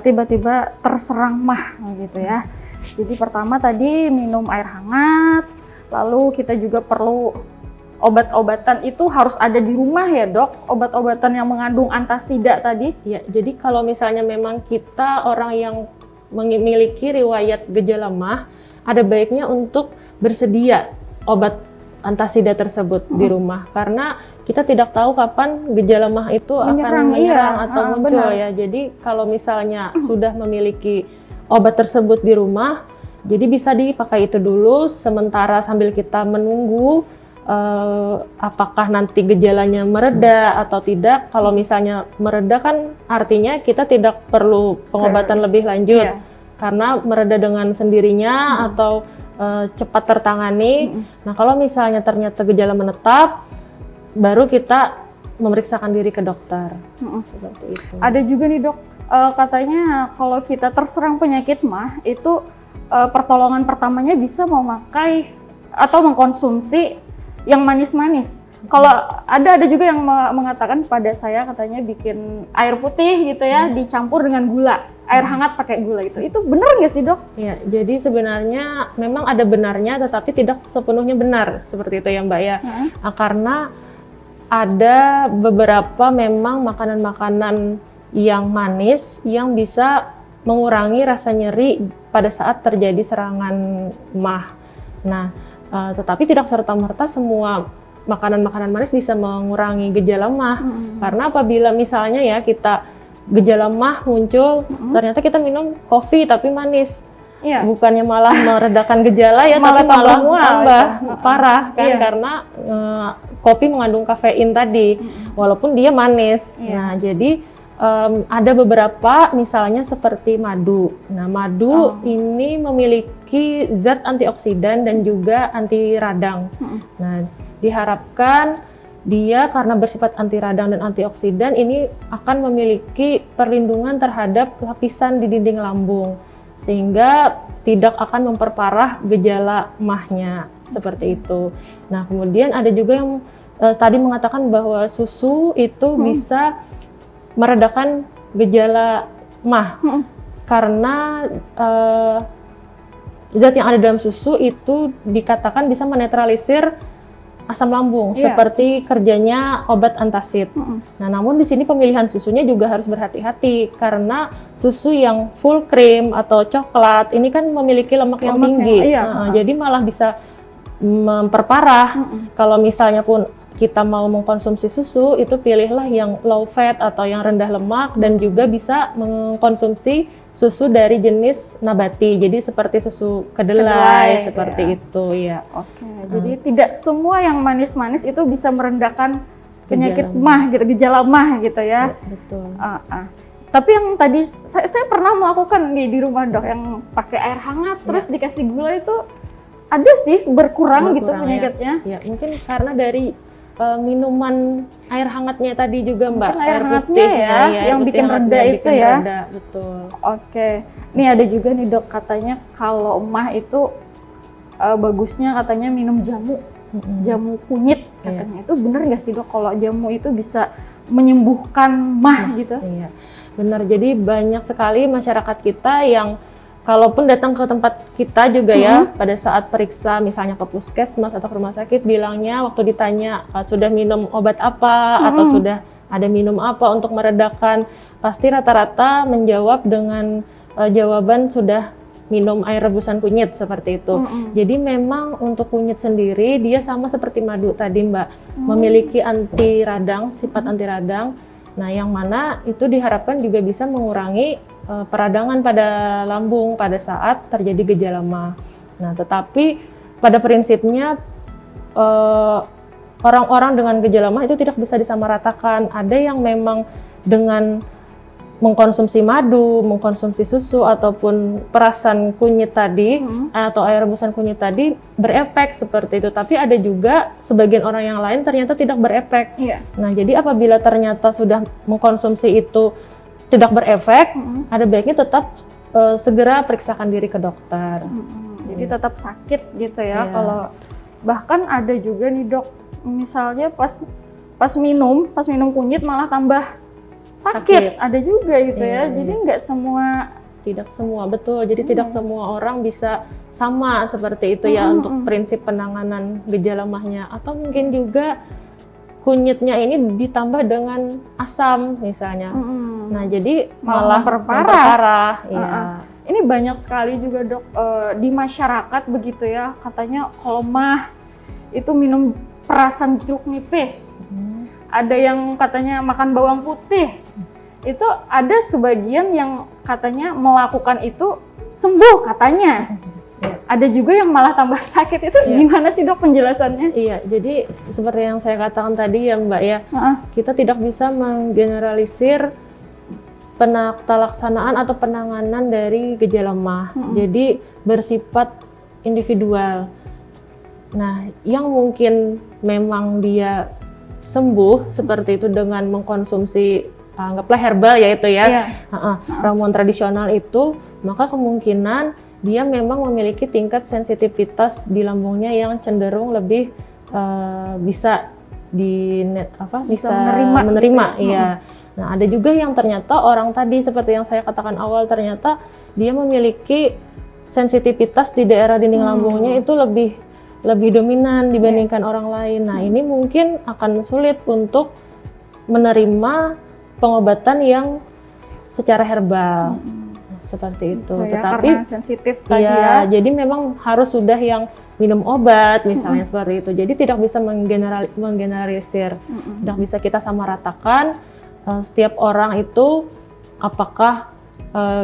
tiba-tiba terserang MAH gitu ya. Jadi pertama tadi minum air hangat, lalu kita juga perlu obat-obatan itu harus ada di rumah ya dok, obat-obatan yang mengandung antasida tadi. Ya, jadi kalau misalnya memang kita orang yang memiliki riwayat gejala MAH, ada baiknya untuk bersedia obat antasida tersebut di rumah, karena kita tidak tahu kapan gejala MAH itu akan menyerang atau muncul ya. Jadi kalau misalnya sudah memiliki obat tersebut di rumah, jadi bisa dipakai itu dulu sementara sambil kita menunggu apakah nanti gejalanya mereda atau tidak. Kalau misalnya mereda kan artinya kita tidak perlu pengobatan lebih lanjut, karena mereda dengan sendirinya atau cepat tertangani. Nah, kalau misalnya ternyata gejala menetap, baru kita memeriksakan diri ke dokter. Seperti itu. Ada juga nih dok, katanya kalau kita terserang penyakit MAH itu pertolongan pertamanya bisa memakai atau mengkonsumsi yang manis-manis. Kalau ada juga yang mengatakan pada saya, katanya bikin air putih gitu ya, dicampur dengan gula, air hangat pakai gula gitu. Itu benar nggak sih dok? Ya, jadi sebenarnya memang ada benarnya, tetapi tidak sepenuhnya benar seperti itu ya Mbak ya. Karena ada beberapa memang makanan-makanan yang manis yang bisa mengurangi rasa nyeri pada saat terjadi serangan MAH. Nah, tetapi tidak serta-merta semua makanan-makanan manis bisa mengurangi gejala MAH. Karena apabila misalnya ya kita gejala MAH muncul, ternyata kita minum kopi tapi manis. Bukannya malah meredakan gejala ya, tapi malah tambah parah kan, karena kopi mengandung kafein tadi, walaupun dia manis. Nah, jadi ada beberapa misalnya seperti madu. Nah, madu ini memiliki zat antioksidan dan juga anti radang. Nah, diharapkan dia karena bersifat anti radang dan antioksidan ini akan memiliki perlindungan terhadap lapisan di dinding lambung, sehingga tidak akan memperparah gejala MAH-nya seperti itu. Nah, kemudian ada juga yang tadi mengatakan bahwa susu itu bisa meredakan gejala MAH karena zat yang ada dalam susu itu dikatakan bisa menetralisir asam lambung seperti kerjanya obat antasid. Nah, namun di sini pemilihan susunya juga harus berhati-hati karena susu yang full cream atau coklat ini kan memiliki lemak yang tinggi. Jadi malah bisa memperparah. Kalau misalnya pun kita mau mengkonsumsi susu, itu pilihlah yang low fat atau yang rendah lemak, dan juga bisa mengkonsumsi susu dari jenis nabati. Jadi seperti susu kedelai seperti itu ya. Jadi tidak semua yang manis-manis itu bisa merendahkan penyakit MAH gitu, gejala MAH gitu ya. Betul. Tapi yang tadi saya pernah melakukan di rumah dok, yang pakai air hangat terus dikasih gula itu ada sih berkurang gitu penyakitnya. Ya, mungkin karena dari minuman air hangatnya tadi juga Mbak, air putih ya, yang bikin reda itu ya. Betul. Nih ada juga nih dok, katanya kalau MAH itu bagusnya katanya minum jamu, jamu kunyit katanya. Itu bener nggak sih dok kalau jamu itu bisa menyembuhkan MAH gitu? Iya, benar. Jadi banyak sekali masyarakat kita yang kalaupun datang ke tempat kita juga ya, pada saat periksa misalnya ke puskesmas atau ke rumah sakit, bilangnya waktu ditanya sudah minum obat apa atau sudah ada minum apa untuk meredakan, pasti rata-rata menjawab dengan jawaban sudah minum air rebusan kunyit seperti itu. Jadi memang untuk kunyit sendiri dia sama seperti madu tadi Mbak, memiliki anti radang, sifat anti radang. Nah, yang mana itu diharapkan juga bisa mengurangi peradangan pada lambung pada saat terjadi gejala MAH. Nah, tetapi pada prinsipnya orang-orang dengan gejala MAH itu tidak bisa disamaratakan. Ada yang memang dengan mengkonsumsi madu, mengkonsumsi susu ataupun perasan kunyit tadi atau air rebusan kunyit tadi berefek seperti itu. Tapi ada juga sebagian orang yang lain ternyata tidak berefek. Nah, jadi apabila ternyata sudah mengkonsumsi itu tidak berefek, ada baiknya tetap segera periksakan diri ke dokter. Jadi tetap sakit gitu ya. Kalau bahkan ada juga nih dok, misalnya pas minum kunyit malah tambah sakit. Ada juga gitu ya. Jadi nggak semua. Tidak semua, betul. Jadi tidak semua orang bisa sama seperti itu ya untuk prinsip penanganan gejala MAH-nya. Atau mungkin juga kunyitnya ini ditambah dengan asam misalnya. Nah, jadi malah memperparah. Ini banyak sekali juga dok di masyarakat begitu ya. Katanya kalau MAH itu minum perasan jeruk nipis. Ada yang katanya makan bawang putih. Itu ada sebagian yang katanya melakukan itu sembuh katanya. Ada juga yang malah tambah sakit. Itu gimana sih dok penjelasannya? Iya, jadi seperti yang saya katakan tadi ya Mbak ya, kita tidak bisa menggeneralisir pelaksanaan atau penanganan dari gejala MAH. Jadi bersifat individual. Nah, yang mungkin memang dia sembuh seperti itu dengan mengkonsumsi anggaplah herbal ya itu ya, ramuan tradisional itu, maka kemungkinan dia memang memiliki tingkat sensitivitas di lambungnya yang cenderung lebih bisa menerima iya. Nah, ada juga yang ternyata orang tadi seperti yang saya katakan awal, ternyata dia memiliki sensitivitas di daerah dinding lambungnya itu lebih dominan dibandingkan orang lain. Nah, ini mungkin akan sulit untuk menerima pengobatan yang secara herbal. Seperti itu. Tetapi karena sensitif tadi ya. Jadi memang harus sudah yang minum obat misalnya seperti itu. Jadi tidak bisa menggeneralisir. Tidak bisa kita samaratakan setiap orang itu apakah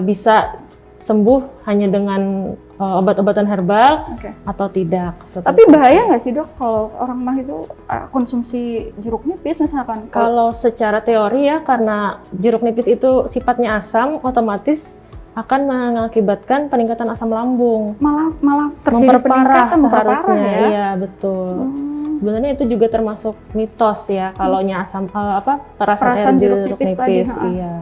bisa sembuh hanya dengan obat-obatan herbal atau tidak. Tapi bahaya nggak sih dok kalau orang MAH itu konsumsi jeruk nipis misalkan? Kalau secara teori ya, karena jeruk nipis itu sifatnya asam, otomatis akan mengakibatkan peningkatan asam lambung. Malah memperparah seharusnya. Ya? Iya betul. Sebenarnya itu juga termasuk mitos ya, kalaunya asam perasan jeruk nipis. Iya.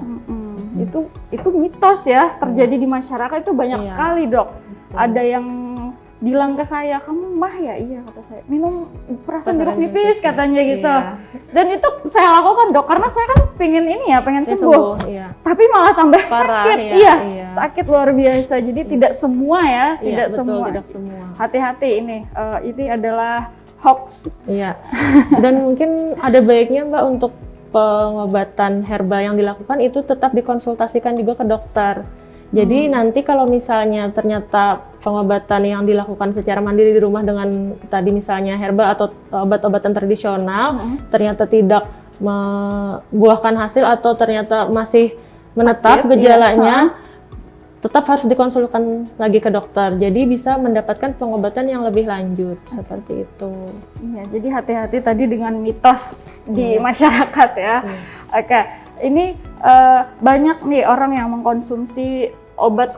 Itu mitos ya, terjadi di masyarakat itu banyak sekali dok. Ada yang bilang ke saya, kamu MAH ya? Iya kata saya, minum perasan jeruk nipis katanya gitu. Dan itu saya lakukan dok, karena saya kan pengen sembuh. Tapi malah tambah sakit. Sakit luar biasa. Jadi tidak semua ya, tidak semua. Hati-hati ini adalah hoax. Iya. Dan mungkin ada baiknya Mbak untuk pengobatan herbal yang dilakukan itu tetap dikonsultasikan juga ke dokter. Jadi nanti kalau misalnya ternyata pengobatan yang dilakukan secara mandiri di rumah dengan tadi misalnya herbal atau obat-obatan tradisional ternyata tidak membuahkan hasil atau ternyata masih menetap gejalanya, tetap harus dikonsulkan lagi ke dokter. Jadi bisa mendapatkan pengobatan yang lebih lanjut seperti itu. Iya, jadi hati-hati tadi dengan mitos di masyarakat ya. Oke, ini banyak nih orang yang mengkonsumsi obat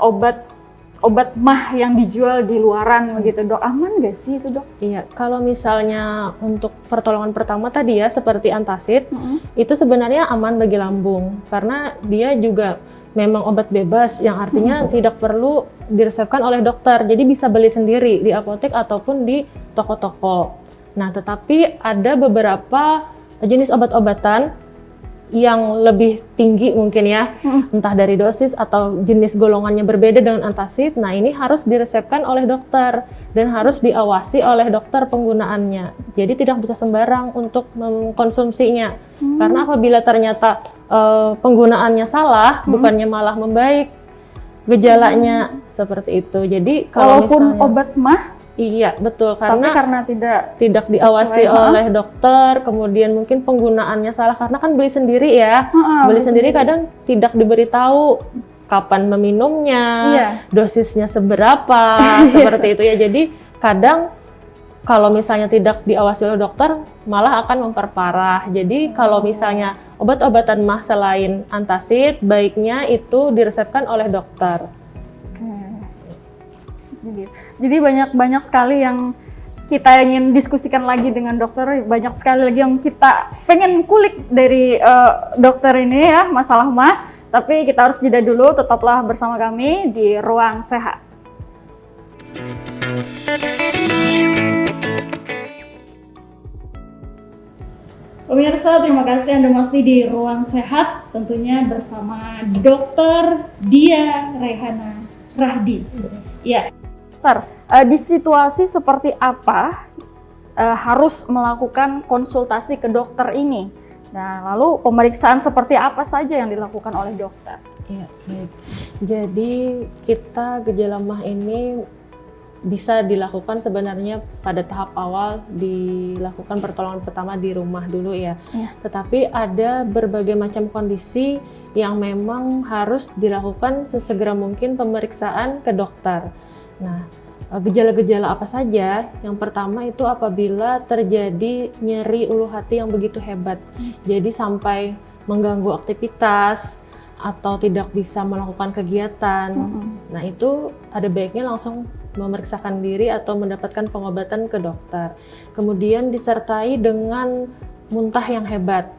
MAH yang dijual di luaran begitu dok. Aman nggak sih itu dok? Iya, kalau misalnya untuk pertolongan pertama tadi ya seperti antacid, itu sebenarnya aman bagi lambung karena dia juga memang obat bebas yang artinya tidak perlu diresepkan oleh dokter. Jadi bisa beli sendiri di apotek ataupun di toko-toko. Nah, tetapi ada beberapa jenis obat-obatan yang lebih tinggi mungkin ya, entah dari dosis atau jenis golongannya berbeda dengan antacid. Nah, ini harus diresepkan oleh dokter dan harus diawasi oleh dokter penggunaannya. Jadi tidak bisa sembarang untuk mengkonsumsinya. Karena apabila ternyata penggunaannya salah, bukannya malah membaik gejalanya seperti itu. Jadi kalau Walaupun misalnya obat mah, iya, betul, tapi karena tidak diawasi oleh dokter, kemudian mungkin penggunaannya salah karena kan beli sendiri ya. Beli sendiri kadang tidak diberitahu kapan meminumnya, dosisnya seberapa, seperti itu ya. Jadi kadang kalau misalnya tidak diawasi oleh dokter malah akan memperparah. Jadi kalau misalnya obat-obatan mah selain antacid, baiknya itu diresepkan oleh dokter. Jadi banyak sekali yang kita ingin diskusikan lagi dengan dokter, banyak sekali lagi yang kita pengen kulik dari dokter ini ya, masalah mah. Tapi kita harus jeda dulu, tetaplah bersama kami di Ruang Sehat. Pemirsa, terima kasih Anda masih di Ruang Sehat, tentunya bersama Dr. Dia Rehana Rahdi. Ya. Dokter, di situasi seperti apa harus melakukan konsultasi ke dokter ini? Nah, lalu pemeriksaan seperti apa saja yang dilakukan oleh dokter? Ya, baik. Jadi kita gejala mah ini bisa dilakukan sebenarnya pada tahap awal, dilakukan pertolongan pertama di rumah dulu ya. Tetapi ada berbagai macam kondisi yang memang harus dilakukan sesegera mungkin pemeriksaan ke dokter. Nah, gejala-gejala apa saja? Yang pertama itu apabila terjadi nyeri ulu hati yang begitu hebat. Jadi sampai mengganggu aktivitas atau tidak bisa melakukan kegiatan. Nah, itu ada baiknya langsung memeriksakan diri atau mendapatkan pengobatan ke dokter. Kemudian disertai dengan muntah yang hebat.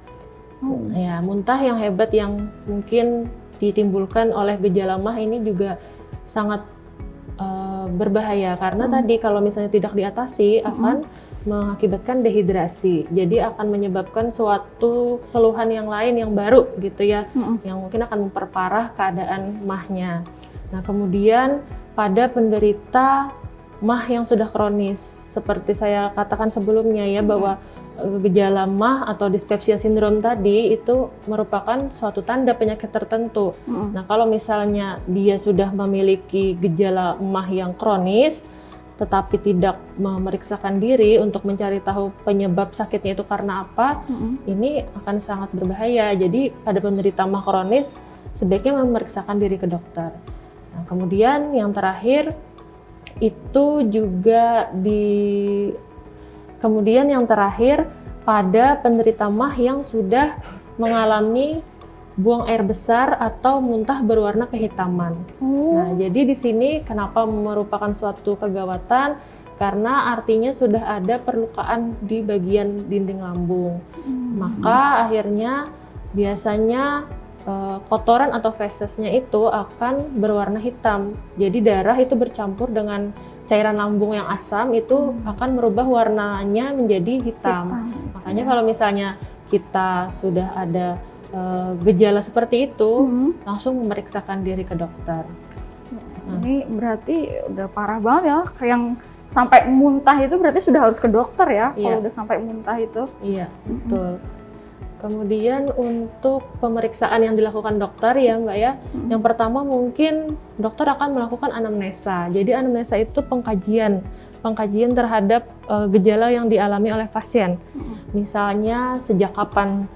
Ya, muntah yang hebat yang mungkin ditimbulkan oleh gejala mah ini juga sangat berbahaya karena tadi kalau misalnya tidak diatasi akan mengakibatkan dehidrasi. Jadi akan menyebabkan suatu keluhan yang lain yang baru gitu ya, yang mungkin akan memperparah keadaan mahnya. Nah, kemudian pada penderita mah yang sudah kronis, seperti saya katakan sebelumnya ya, bahwa gejala mah atau dispepsia sindrom tadi itu merupakan suatu tanda penyakit tertentu. Nah, kalau misalnya dia sudah memiliki gejala mah yang kronis, tetapi tidak memeriksakan diri untuk mencari tahu penyebab sakitnya itu karena apa, ini akan sangat berbahaya. Jadi pada penderita mah kronis, sebaiknya memeriksakan diri ke dokter. Nah, kemudian yang terakhir, pada penderita mah yang sudah mengalami buang air besar atau muntah berwarna kehitaman. Nah, jadi di sini kenapa merupakan suatu kegawatan? Karena artinya sudah ada perlukaan di bagian dinding lambung. Maka akhirnya biasanya kotoran atau fesesnya itu akan berwarna hitam. Jadi darah itu bercampur dengan cairan lambung yang asam itu akan merubah warnanya menjadi hitam. Makanya kalau misalnya kita sudah ada gejala seperti itu, langsung memeriksakan diri ke dokter. Ini berarti udah parah banget ya, yang sampai muntah itu berarti sudah harus ke dokter ya, kalau udah sampai muntah itu. Iya, betul. Kemudian untuk pemeriksaan yang dilakukan dokter ya Mbak ya, yang pertama mungkin dokter akan melakukan anamnesa. Jadi anamnesa itu pengkajian terhadap gejala yang dialami oleh pasien. Misalnya sejak kapan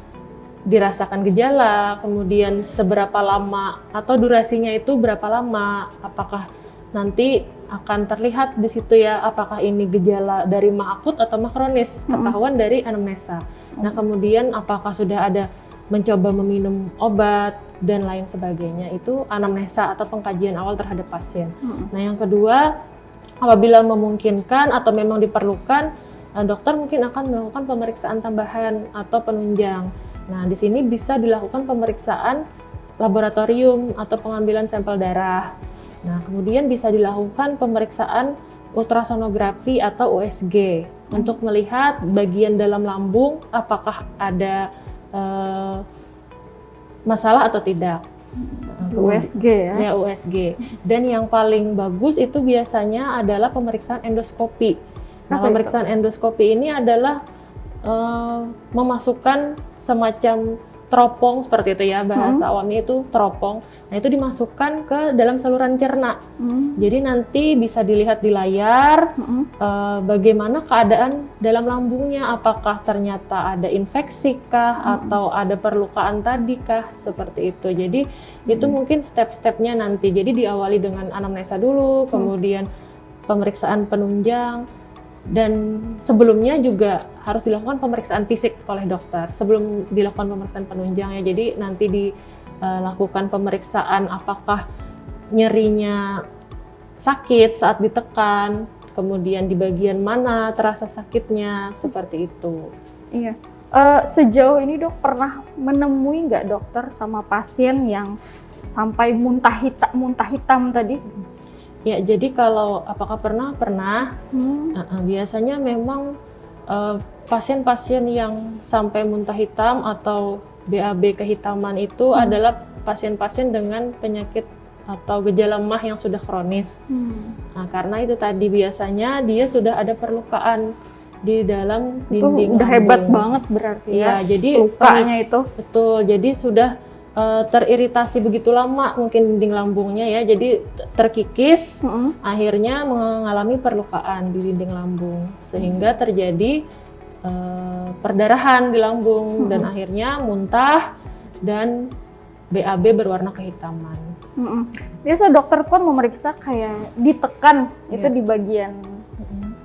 dirasakan gejala, kemudian seberapa lama atau durasinya itu berapa lama, apakah nanti akan terlihat di situ ya, apakah ini gejala dari mah akut atau mah kronis, ketahuan dari anamnesa. Nah, kemudian apakah sudah ada mencoba meminum obat dan lain sebagainya, itu anamnesa atau pengkajian awal terhadap pasien. Nah, yang kedua, apabila memungkinkan atau memang diperlukan, dokter mungkin akan melakukan pemeriksaan tambahan atau penunjang. Nah, di sini bisa dilakukan pemeriksaan laboratorium atau pengambilan sampel darah. Nah, kemudian bisa dilakukan pemeriksaan ultrasonografi atau USG untuk melihat bagian dalam lambung apakah ada masalah atau tidak. USG ya. Ya, USG. Dan yang paling bagus itu biasanya adalah pemeriksaan endoskopi. Nah, Apa pemeriksaan endoskopi ini adalah memasukkan semacam teropong seperti itu ya, bahasa awamnya itu teropong. Nah, itu dimasukkan ke dalam saluran cerna. Jadi nanti bisa dilihat di layar bagaimana keadaan dalam lambungnya, apakah ternyata ada infeksi kah atau ada perlukaan tadi kah, seperti itu. Jadi itu mungkin step-stepnya nanti. Jadi diawali dengan anamnesa dulu, kemudian pemeriksaan penunjang, dan sebelumnya juga harus dilakukan pemeriksaan fisik oleh dokter sebelum dilakukan pemeriksaan penunjang ya. Jadi nanti dilakukan pemeriksaan apakah nyerinya sakit saat ditekan, kemudian di bagian mana terasa sakitnya, seperti itu. Iya. Sejauh ini dok pernah menemui nggak dokter sama pasien yang sampai muntah hitam tadi? Ya, jadi kalau apakah pernah? Biasanya memang pasien-pasien yang sampai muntah hitam atau BAB kehitaman itu adalah pasien-pasien dengan penyakit atau gejala MAH yang sudah kronis. Nah, karena itu tadi biasanya dia sudah ada perlukaan di dalam dinding udah lambung. Hebat banget berarti ya. Jadi lukanya itu. Betul, jadi sudah teriritasi begitu lama mungkin dinding lambungnya ya, jadi terkikis, akhirnya mengalami perlukaan di dinding lambung sehingga terjadi perdarahan di lambung dan akhirnya muntah dan BAB berwarna kehitaman. Biasa dokter pun memeriksa kayak ditekan itu di bagian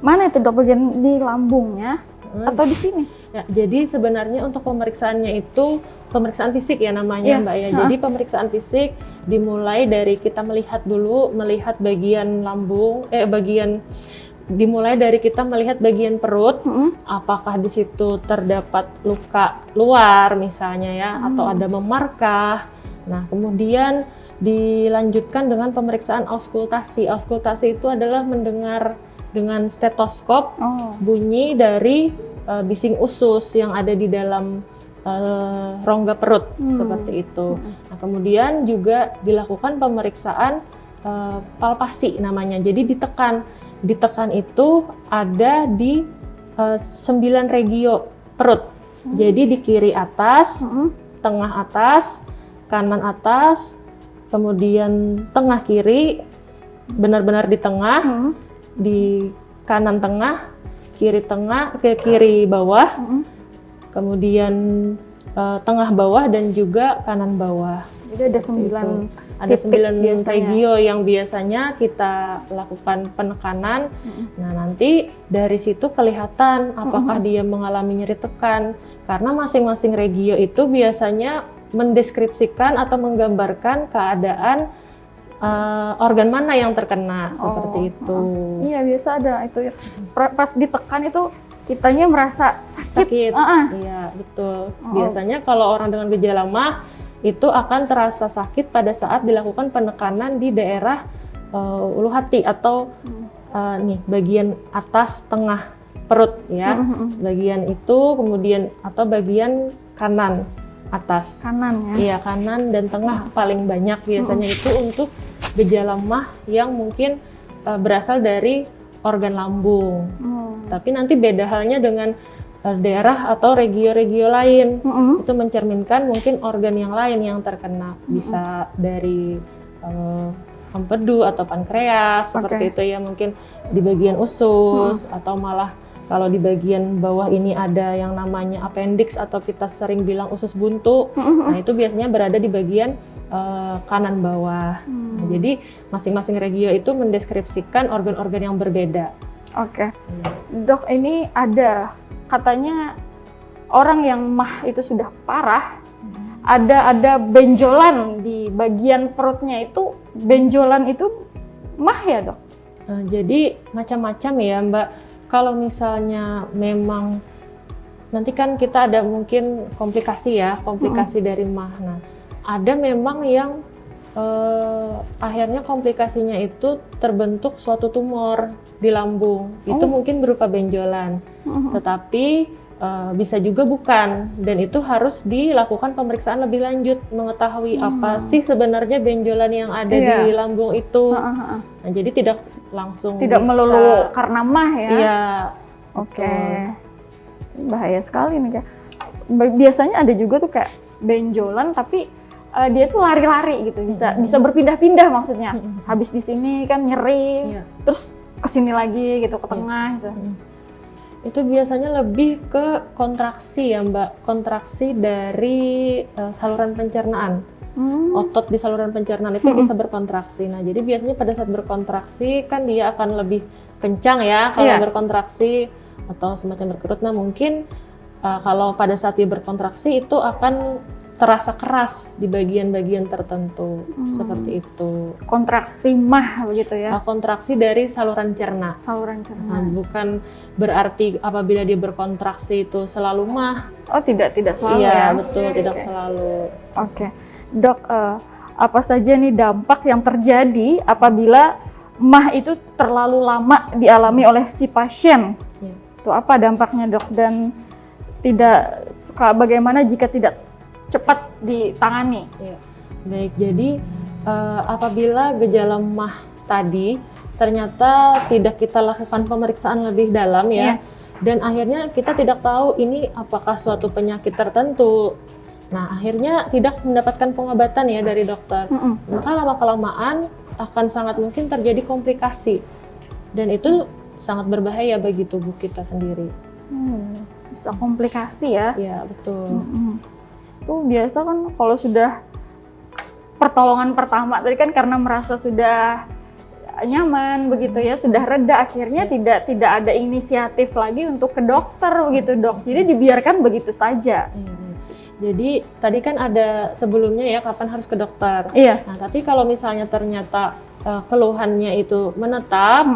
mana itu dok, bagian di lambungnya atau di sini? Ya, jadi sebenarnya untuk pemeriksaannya itu pemeriksaan fisik ya namanya Mbak ya. Jadi pemeriksaan fisik dimulai dari kita melihat bagian lambung, dimulai dari kita melihat bagian perut, apakah di situ terdapat luka luar misalnya ya, atau ada memar-kah. Nah, kemudian dilanjutkan dengan pemeriksaan auskultasi. Auskultasi itu adalah mendengar dengan stetoskop bunyi dari bising usus yang ada di dalam rongga perut, seperti itu. Nah, kemudian juga dilakukan pemeriksaan palpasi namanya. Jadi ditekan itu ada di 9 regio perut. Jadi di kiri atas, tengah atas, kanan atas, kemudian tengah kiri, benar-benar di tengah, di kanan tengah, kiri tengah, ke kiri bawah, kemudian tengah bawah dan juga kanan bawah. Jadi ada 9 regio yang biasanya kita lakukan penekanan. Nah, nanti dari situ kelihatan apakah dia mengalami nyeri tekan, karena masing-masing regio itu biasanya mendeskripsikan atau menggambarkan keadaan organ mana yang terkena, seperti itu. Iya, biasa ada itu ya. Pas ditekan itu kitanya merasa sakit. Iya, betul. Biasanya kalau orang dengan gejala MAH itu akan terasa sakit pada saat dilakukan penekanan di daerah ulu hati atau bagian atas tengah perut ya. Bagian itu kemudian atau bagian kanan atas. Kanan ya. Iya, kanan dan tengah paling banyak biasanya itu untuk gejala MAH yang mungkin berasal dari organ lambung. Tapi nanti beda halnya dengan daerah atau regio-regio lain. Itu mencerminkan mungkin organ yang lain yang terkena. Bisa dari empedu atau pankreas, seperti itu ya, mungkin di bagian usus, atau malah kalau di bagian bawah ini ada yang namanya appendix atau kita sering bilang usus buntu. Nah, itu biasanya berada di bagian kanan bawah. Nah, jadi masing-masing regio itu mendeskripsikan organ-organ yang berbeda. Oke. Dok, ini ada katanya orang yang MAH itu sudah parah, ada benjolan di bagian perutnya itu. Benjolan itu MAH ya dok? Jadi macam-macam ya Mbak. Kalau misalnya memang nanti kan kita ada mungkin komplikasi dari MAH. Nah, ada memang yang akhirnya komplikasinya itu terbentuk suatu tumor di lambung. Itu mungkin berupa benjolan. Tetapi bisa juga bukan, dan itu harus dilakukan pemeriksaan lebih lanjut mengetahui apa sih sebenarnya benjolan yang ada di lambung itu. Nah, jadi tidak langsung tidak melulu karena mah ya. Iya. Oke. Bahaya sekali nih Kak. Biasanya ada juga tuh kayak benjolan tapi dia tuh lari-lari gitu, bisa berpindah-pindah maksudnya. Habis di sini kan nyeri, terus kesini lagi gitu, ke tengah gitu. Itu biasanya lebih ke kontraksi ya Mbak, kontraksi dari saluran pencernaan. Otot di saluran pencernaan itu bisa berkontraksi. Nah, jadi biasanya pada saat berkontraksi kan dia akan lebih kencang ya kalau berkontraksi atau semacam berkerut. Nah, mungkin kalau pada saat dia berkontraksi itu akan terasa keras di bagian-bagian tertentu, seperti itu. Kontraksi mah begitu ya? Kontraksi dari saluran cerna. Saluran cerna. Nah, bukan berarti apabila dia berkontraksi itu selalu mah. Oh, tidak selalu ya? Iya, betul, tidak selalu. Oke. Dok, apa saja nih dampak yang terjadi apabila mah itu terlalu lama dialami oleh si pasien? Itu apa dampaknya Dok? Dan bagaimana jika tidak cepat ditangani? Baik, jadi apabila gejala mah tadi ternyata tidak kita lakukan pemeriksaan lebih dalam dan akhirnya kita tidak tahu ini apakah suatu penyakit tertentu. Nah, akhirnya tidak mendapatkan pengobatan ya dari dokter. Maka lama-kelamaan akan sangat mungkin terjadi komplikasi dan itu sangat berbahaya bagi tubuh kita sendiri. Bisa komplikasi ya? Iya, betul. Itu biasa kan kalau sudah pertolongan pertama tadi kan karena merasa sudah nyaman begitu ya, sudah reda, akhirnya tidak ada inisiatif lagi untuk ke dokter begitu Dok. Jadi dibiarkan begitu saja. Jadi tadi kan ada sebelumnya ya kapan harus ke dokter. Nah, tapi kalau misalnya ternyata keluhannya itu menetap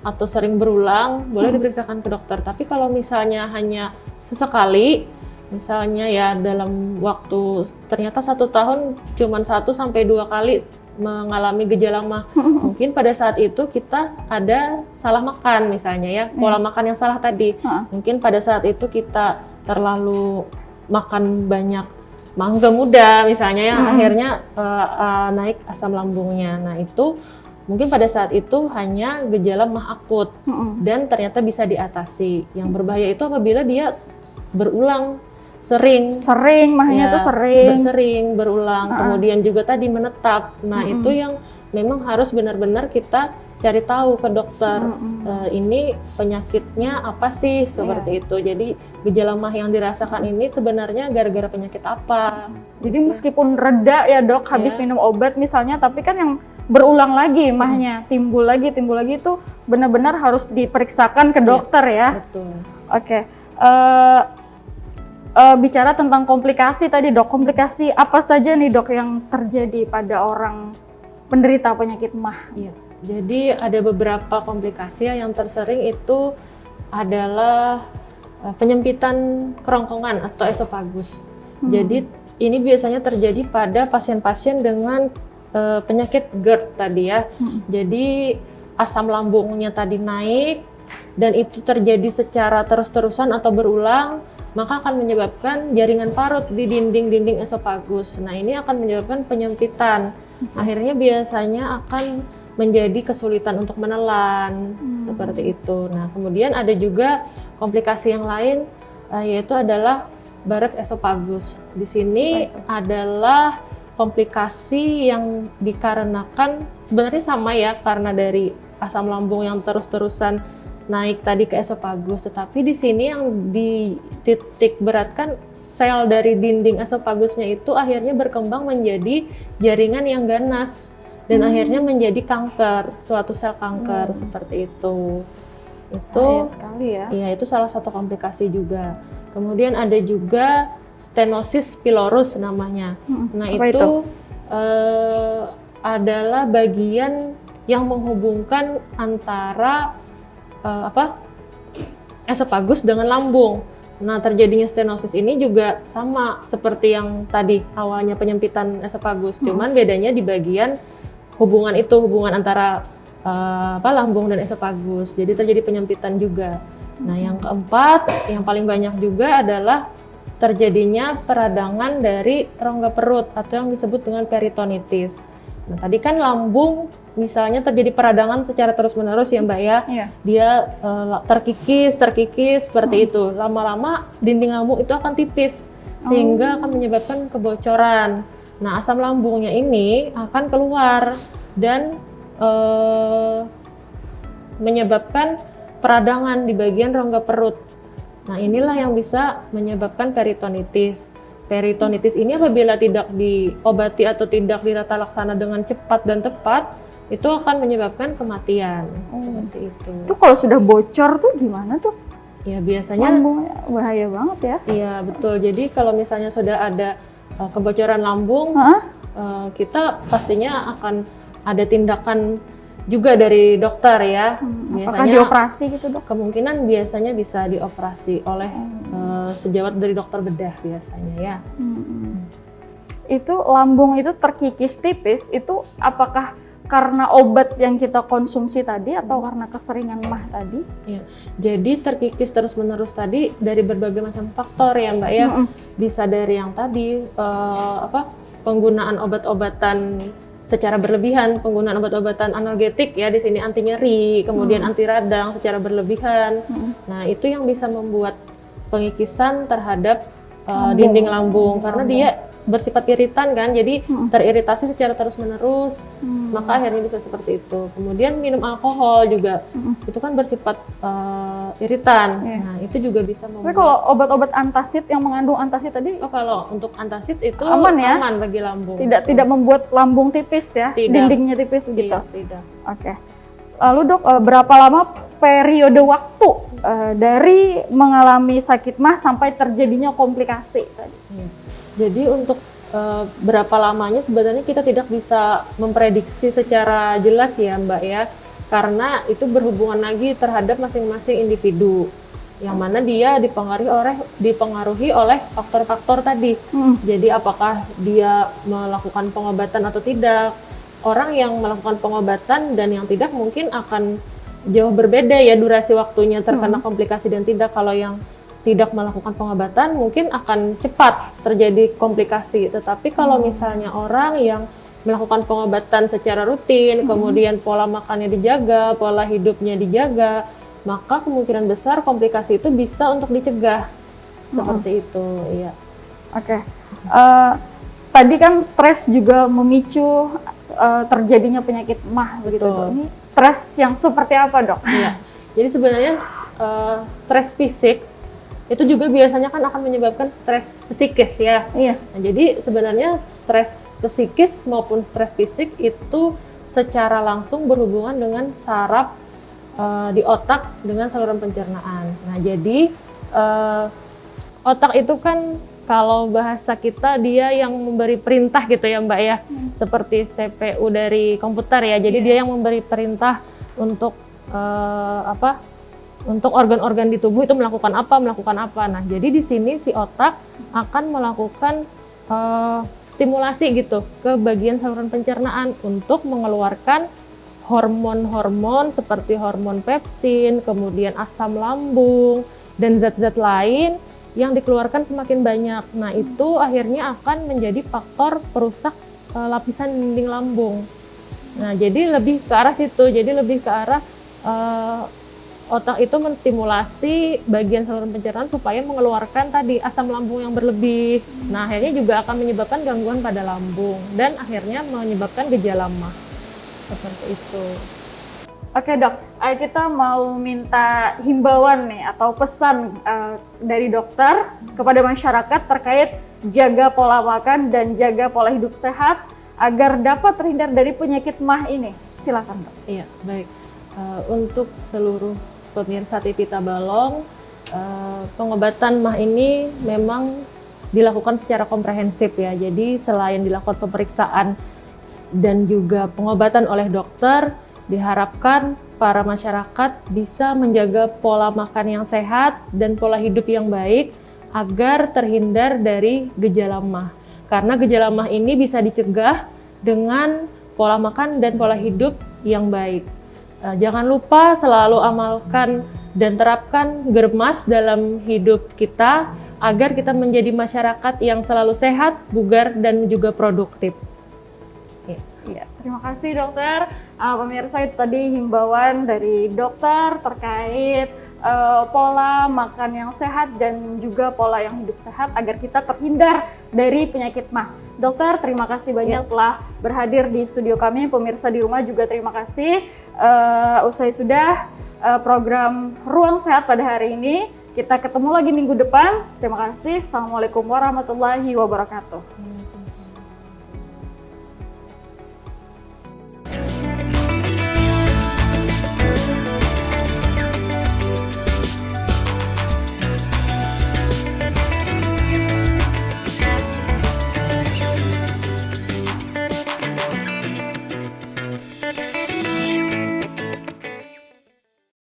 atau sering berulang, boleh diperiksakan ke dokter. Tapi kalau misalnya hanya sesekali, misalnya ya dalam waktu ternyata 1 tahun cuman 1 sampai 2 kali mengalami gejala mah, mungkin pada saat itu kita ada salah makan misalnya ya, pola makan yang salah tadi. Mungkin pada saat itu kita terlalu makan banyak mangga muda misalnya ya, akhirnya naik asam lambungnya. Nah, itu mungkin pada saat itu hanya gejala mah akut dan ternyata bisa diatasi. Yang berbahaya itu apabila dia berulang sering mahnya tuh sering berulang, kemudian juga tadi menetap. Nah, itu yang memang harus benar-benar kita cari tahu ke dokter. Ini penyakitnya apa sih, seperti itu. Jadi gejala mah yang dirasakan ini sebenarnya gara-gara penyakit apa. Jadi meskipun reda ya Dok, habis minum obat misalnya, tapi kan yang berulang lagi mahnya, timbul lagi itu benar-benar harus diperiksakan ke dokter ya. Betul. Oke. Bicara tentang komplikasi tadi Dok, komplikasi apa saja nih Dok yang terjadi pada orang penderita penyakit mah? Jadi ada beberapa komplikasi yang tersering itu adalah penyempitan kerongkongan atau esofagus. Jadi ini biasanya terjadi pada pasien-pasien dengan penyakit GERD tadi ya. Jadi asam lambungnya tadi naik dan itu terjadi secara terus-terusan atau berulang, maka akan menyebabkan jaringan parut di dinding-dinding esofagus. Nah, ini akan menyebabkan penyempitan. Akhirnya biasanya akan menjadi kesulitan untuk menelan, seperti itu. Nah, kemudian ada juga komplikasi yang lain, yaitu adalah Barrett's esophagus. Di sini adalah komplikasi yang dikarenakan sebenarnya sama ya, karena dari asam lambung yang terus-terusan naik tadi ke esofagus, tetapi di sini yang dititik beratkan sel dari dinding esofagusnya itu akhirnya berkembang menjadi jaringan yang ganas dan akhirnya menjadi kanker, suatu sel kanker seperti itu. Itu sekali ya. Iya, itu salah satu komplikasi juga. Kemudian ada juga stenosis pylorus namanya. Nah, itu adalah bagian yang menghubungkan antara esofagus dengan lambung. Nah, terjadinya stenosis ini juga sama seperti yang tadi awalnya penyempitan esofagus, cuman bedanya di bagian hubungan antara lambung dan esofagus. Jadi terjadi penyempitan juga. Nah, yang keempat, yang paling banyak juga adalah terjadinya peradangan dari rongga perut atau yang disebut dengan peritonitis. Nah, tadi kan lambung misalnya terjadi peradangan secara terus-menerus ya Mbak ya. Iya. Dia terkikis seperti itu. Lama-lama dinding lambung itu akan tipis sehingga akan menyebabkan kebocoran. Nah, asam lambungnya ini akan keluar dan menyebabkan peradangan di bagian rongga perut. Nah, inilah yang bisa menyebabkan peritonitis. Peritonitis ini apabila tidak diobati atau tidak ditata laksana dengan cepat dan tepat, itu akan menyebabkan kematian. Seperti itu. Itu kalau sudah bocor tuh gimana tuh? Ya, biasanya Lambungnya bahaya banget ya. iya, betul. Jadi kalau misalnya sudah ada kebocoran lambung, kita pastinya akan ada tindakan juga dari dokter ya. Apakah dioperasi gitu dok? Kemungkinan biasanya bisa dioperasi oleh sejawat dari dokter bedah biasanya ya. Itu lambung itu terkikis tipis, itu apakah karena obat yang kita konsumsi tadi atau karena keseringan mah tadi? Ya. Jadi terkikis terus-menerus tadi dari berbagai macam faktor ya Mbak ya. Bisa dari yang tadi penggunaan obat-obatan secara berlebihan, penggunaan obat-obatan analgetik ya, di sini anti nyeri, kemudian anti radang secara berlebihan. Nah, itu yang bisa membuat pengikisan terhadap dinding lambung karena dia bersifat iritan kan, jadi teriritasi secara terus-menerus, maka akhirnya bisa seperti itu. Kemudian minum alkohol juga, itu kan bersifat iritan. Nah, itu juga bisa membuat. Tapi kalau obat-obat antasid yang mengandung antasid tadi, kalau untuk antasid itu aman ya? Aman bagi lambung. Tidak membuat lambung tipis ya, dindingnya tipis begitu. Tidak. Oke. Lalu dok, berapa lama periode waktu dari mengalami sakit mah sampai terjadinya komplikasi tadi? Jadi untuk berapa lamanya sebenarnya kita tidak bisa memprediksi secara jelas ya Mbak ya, karena itu berhubungan lagi terhadap masing-masing individu, yang mana dia dipengaruhi oleh faktor-faktor tadi. Jadi apakah dia melakukan pengobatan atau tidak. Orang yang melakukan pengobatan dan yang tidak mungkin akan jauh berbeda ya durasi waktunya terkena komplikasi dan tidak. Kalau yang tidak melakukan pengobatan mungkin akan cepat terjadi komplikasi. Tetapi kalau misalnya orang yang melakukan pengobatan secara rutin, kemudian pola makannya dijaga, pola hidupnya dijaga, maka kemungkinan besar komplikasi itu bisa untuk dicegah. Seperti itu, iya. Oke. Tadi kan stres juga memicu terjadinya penyakit mah begitu. Ini stres yang seperti apa dok? Iya. Jadi sebenarnya stres fisik itu juga biasanya kan akan menyebabkan stres psikis ya. Iya. Nah, jadi sebenarnya stres psikis maupun stres fisik itu secara langsung berhubungan dengan saraf di otak dengan saluran pencernaan. Nah, jadi otak itu kan kalau bahasa kita dia yang memberi perintah gitu ya Mbak ya, seperti CPU dari komputer ya. Jadi dia yang memberi perintah untuk untuk organ-organ di tubuh itu melakukan apa. Nah, jadi di sini si otak akan melakukan stimulasi gitu ke bagian saluran pencernaan untuk mengeluarkan hormon-hormon seperti hormon pepsin, kemudian asam lambung, dan zat-zat lain yang dikeluarkan semakin banyak. Nah, itu akhirnya akan menjadi faktor perusak lapisan dinding lambung. Nah, jadi lebih ke arah situ, jadi lebih ke arah otak itu menstimulasi bagian saluran pencernaan supaya mengeluarkan tadi asam lambung yang berlebih. Nah, akhirnya juga akan menyebabkan gangguan pada lambung dan akhirnya menyebabkan gejala mah. Seperti itu. Oke dok, kita mau minta himbauan nih atau pesan dari dokter kepada masyarakat terkait jaga pola makan dan jaga pola hidup sehat agar dapat terhindar dari penyakit mah ini. Silakan dok. Iya, baik. Untuk seluruh pemirsa TV Tabalong, pengobatan mah ini memang dilakukan secara komprehensif ya. Jadi selain dilakukan pemeriksaan dan juga pengobatan oleh dokter, diharapkan para masyarakat bisa menjaga pola makan yang sehat dan pola hidup yang baik agar terhindar dari gejala mah. Karena gejala mah ini bisa dicegah dengan pola makan dan pola hidup yang baik. Jangan lupa selalu amalkan dan terapkan Germas dalam hidup kita agar kita menjadi masyarakat yang selalu sehat, bugar, dan juga produktif. Ya, terima kasih dokter. Pemirsa, itu tadi himbauan dari dokter terkait pola makan yang sehat dan juga pola yang hidup sehat agar kita terhindar dari penyakit MAH. Dokter, terima kasih banyak telah berhadir di studio kami. Pemirsa di rumah juga terima kasih. Usai sudah program Ruang Sehat pada hari ini. Kita ketemu lagi minggu depan. Terima kasih. Assalamualaikum warahmatullahi wabarakatuh.